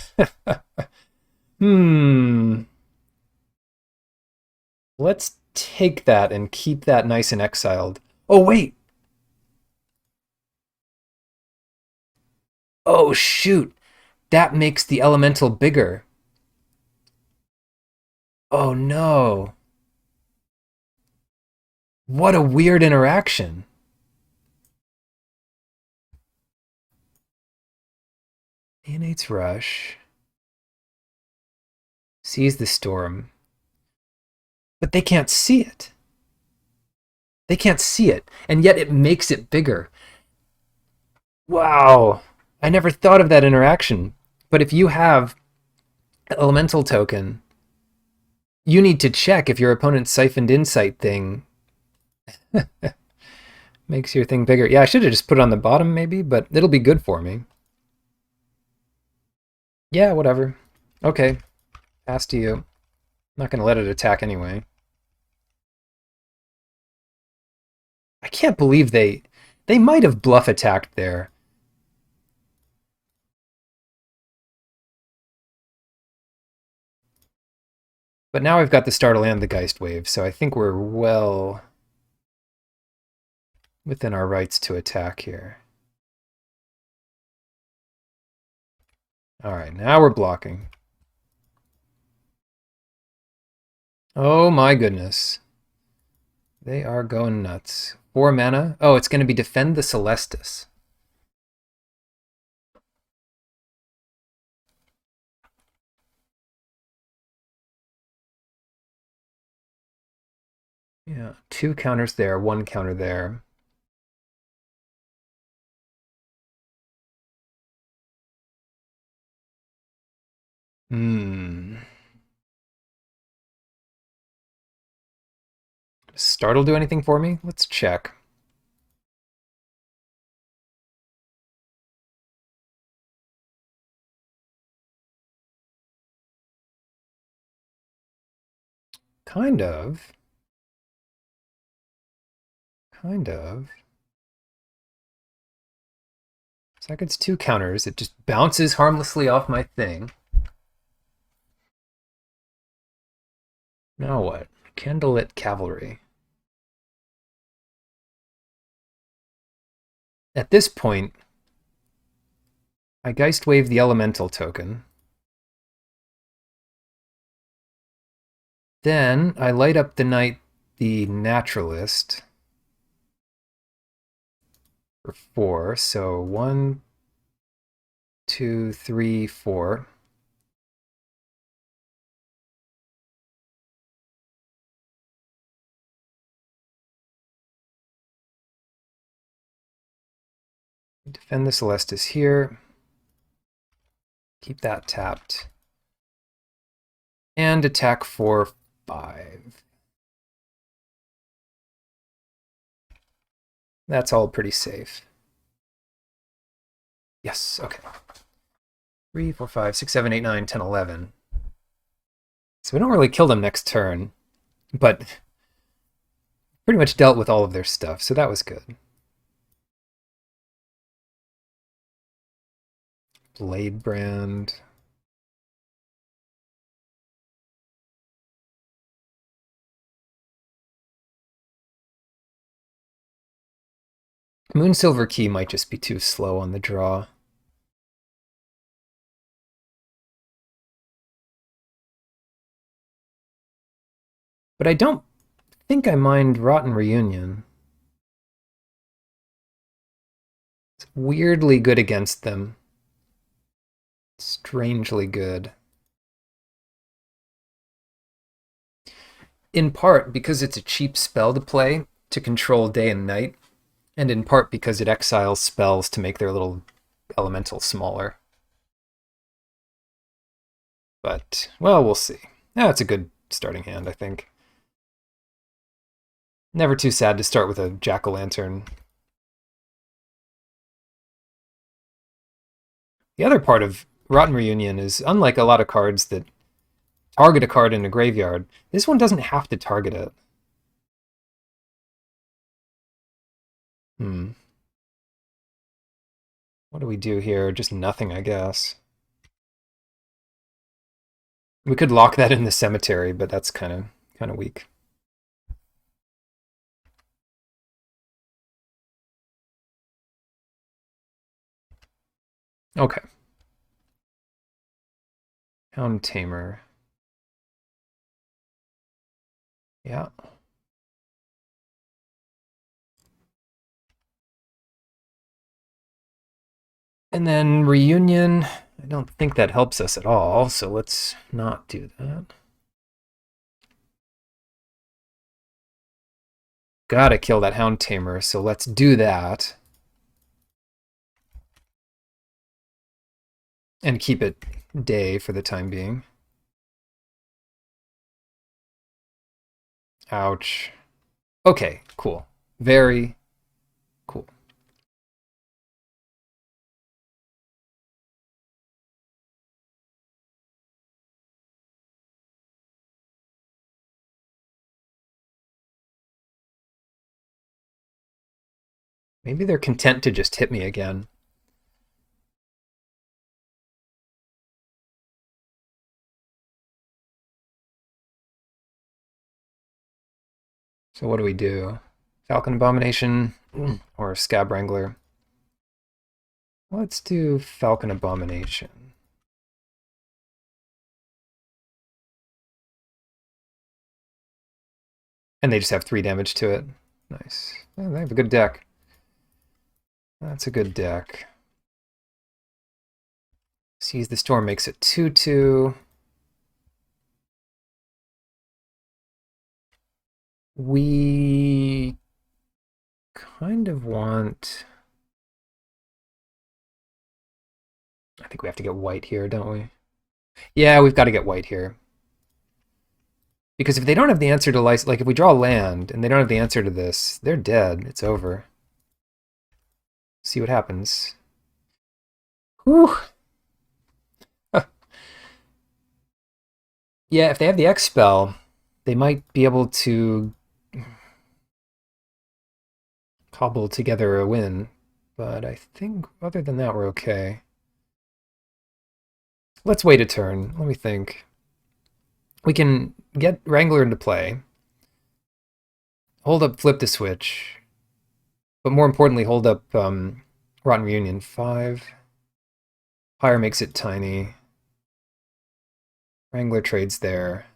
Let's take that and keep that nice and exiled. Oh, wait! Oh, shoot! That makes the elemental bigger. Oh, no. What a weird interaction. Alienates Rush. Sees the storm. But they can't see it. They can't see it, and yet it makes it bigger. Wow. I never thought of that interaction. But if you have elemental token, you need to check if your opponent's Siphoned Insight thing makes your thing bigger. Yeah, I should have just put it on the bottom maybe, but it'll be good for me. Yeah, whatever. Okay, pass to you. I'm not going to let it attack anyway. I can't believe they might have bluff attacked there. But now I've got the Startle and the Geist Wave, so I think we're well within our rights to attack here. Alright, now we're blocking. Oh my goodness. They are going nuts. 4 mana. Oh, it's going to be Defend the Celestus. Yeah, 2 counters there, 1 counter there. Does Startle do anything for me? Let's check. Kind of. Kind of. So that gets 2 counters. It just bounces harmlessly off my thing. Now what? Candlelit Cavalry. At this point, I Geist Wave the Elemental token. Then I light up the night the Naturalist for 4. So 1, 2, 3, 4. Defend the Celestus here. Keep that tapped. And attack for 5. That's all pretty safe. Yes, okay. 3, 4, 5, 6, 7, 8, 9, 10, 11. So we don't really kill them next turn, but pretty much dealt with all of their stuff, so that was good. Blade Brand. Moonsilver Key might just be too slow on the draw. But I don't think I mind Rotten Reunion. It's weirdly good against them. Strangely good. In part because it's a cheap spell to play to control day and night, and in part because it exiles spells to make their little elemental smaller. But, well, we'll see. Yeah, it's a good starting hand, I think. Never too sad to start with a Jack-o'-lantern. The other part of Rotten Reunion is, unlike a lot of cards that target a card in a graveyard, this one doesn't have to target it. Hmm. What do we do here? Just nothing, I guess. We could lock that in the cemetery, but that's kind of weak. Okay. Hound Tamer. Yeah. And then Reunion. I don't think that helps us at all, so let's not do that. Gotta kill that Hound Tamer, so let's do that. And keep it day for the time being. Ouch. Okay, cool. Very cool. Maybe they're content to just hit me again. So what do we do? Falcon Abomination or Scab Wrangler? Let's do Falcon Abomination. And they just have 3 damage to it. Nice. Yeah, they have a good deck. That's a good deck. Seize the Storm makes it 2/2. We kind of want... I think we have to get white here, don't we? Yeah, we've got to get white here. Because if they don't have the answer to license, like if we draw land and they don't have the answer to this, they're dead. It's over. See what happens. Whew. Yeah, if they have the X spell, they might be able to cobble together a win. But I think other than that, we're okay. Let's wait a turn. Let me think. We can get Wrangler into play. Hold up, flip the switch. But more importantly, hold up Rotten Reunion 5. Fire makes it tiny. Wrangler trades there.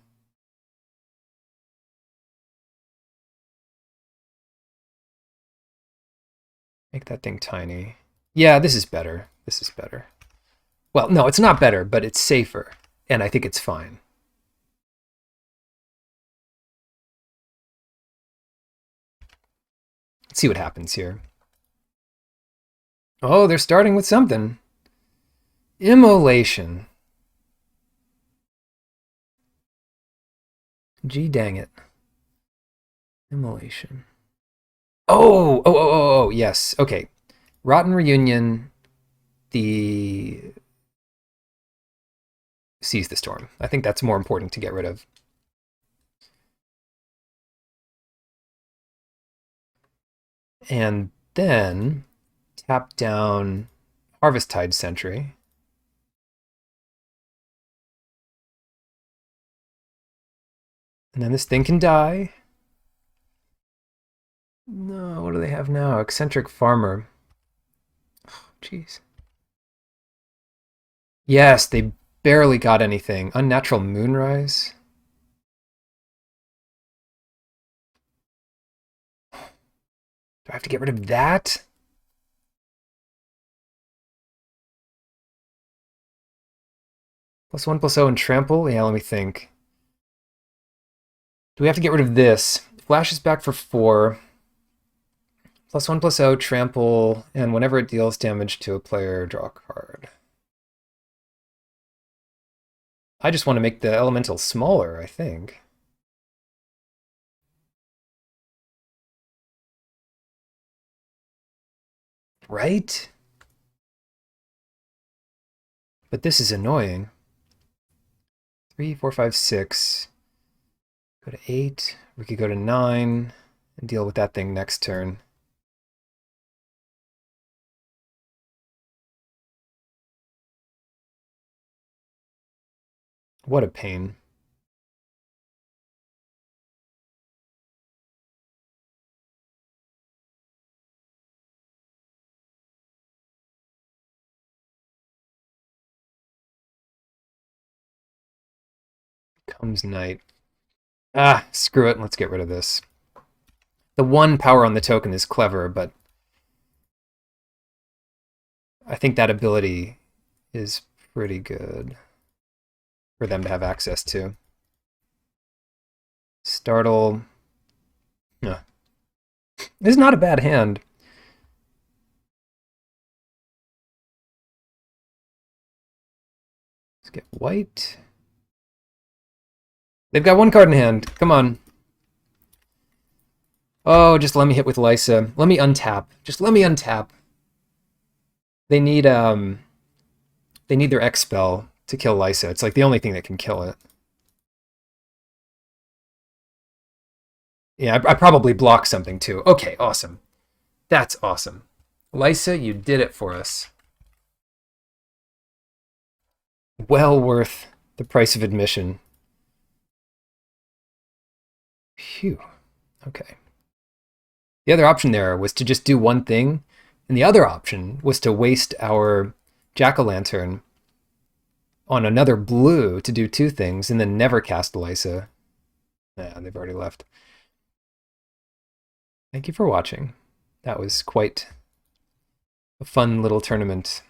Make that thing tiny. Yeah, this is better. This is better. Well, no, it's not better, but it's safer. And I think it's fine. Let's see what happens here. Oh, they're starting with something. Immolation. Gee dang it. Immolation. Oh, yes. Okay. Rotten Reunion, the Seize the Storm. I think that's more important to get rid of. And then tap down Harvesttide Sentry. And then this thing can die. No, what do they have now? Eccentric Farmer. Jeez. Yes, they barely got anything. Unnatural Moonrise. Do I have to get rid of that? +1/+0 and Trample? Yeah, let me think. Do we have to get rid of this? Flash is back for 4. +1/+0, Trample, and whenever it deals damage to a player, draw a card. I just want to make the elemental smaller, I think. Right? But this is annoying. 3, 4, 5, 6. Go to 8. We could go to 9 and deal with that thing next turn. What a pain. Comes night. Ah, screw it. Let's get rid of this. The one power on the token is clever, but I think that ability is pretty good for them to have access to. Startle. This is not a bad hand. Let's get white. They've got one card in hand. Come on. Oh, just let me hit with Lysa. Let me untap. Just let me untap. They need their X spell to kill Lysa. It's like the only thing that can kill it. Yeah, I probably blocked something too. Okay, awesome. That's awesome. Lysa, you did it for us. Well worth the price of admission. Phew. Okay. The other option there was to just do one thing, and the other option was to waste our Jack-o'-lantern on another blue to do two things, and then never cast Lysa. Yeah, they've already left. Thank you for watching. That was quite a fun little tournament.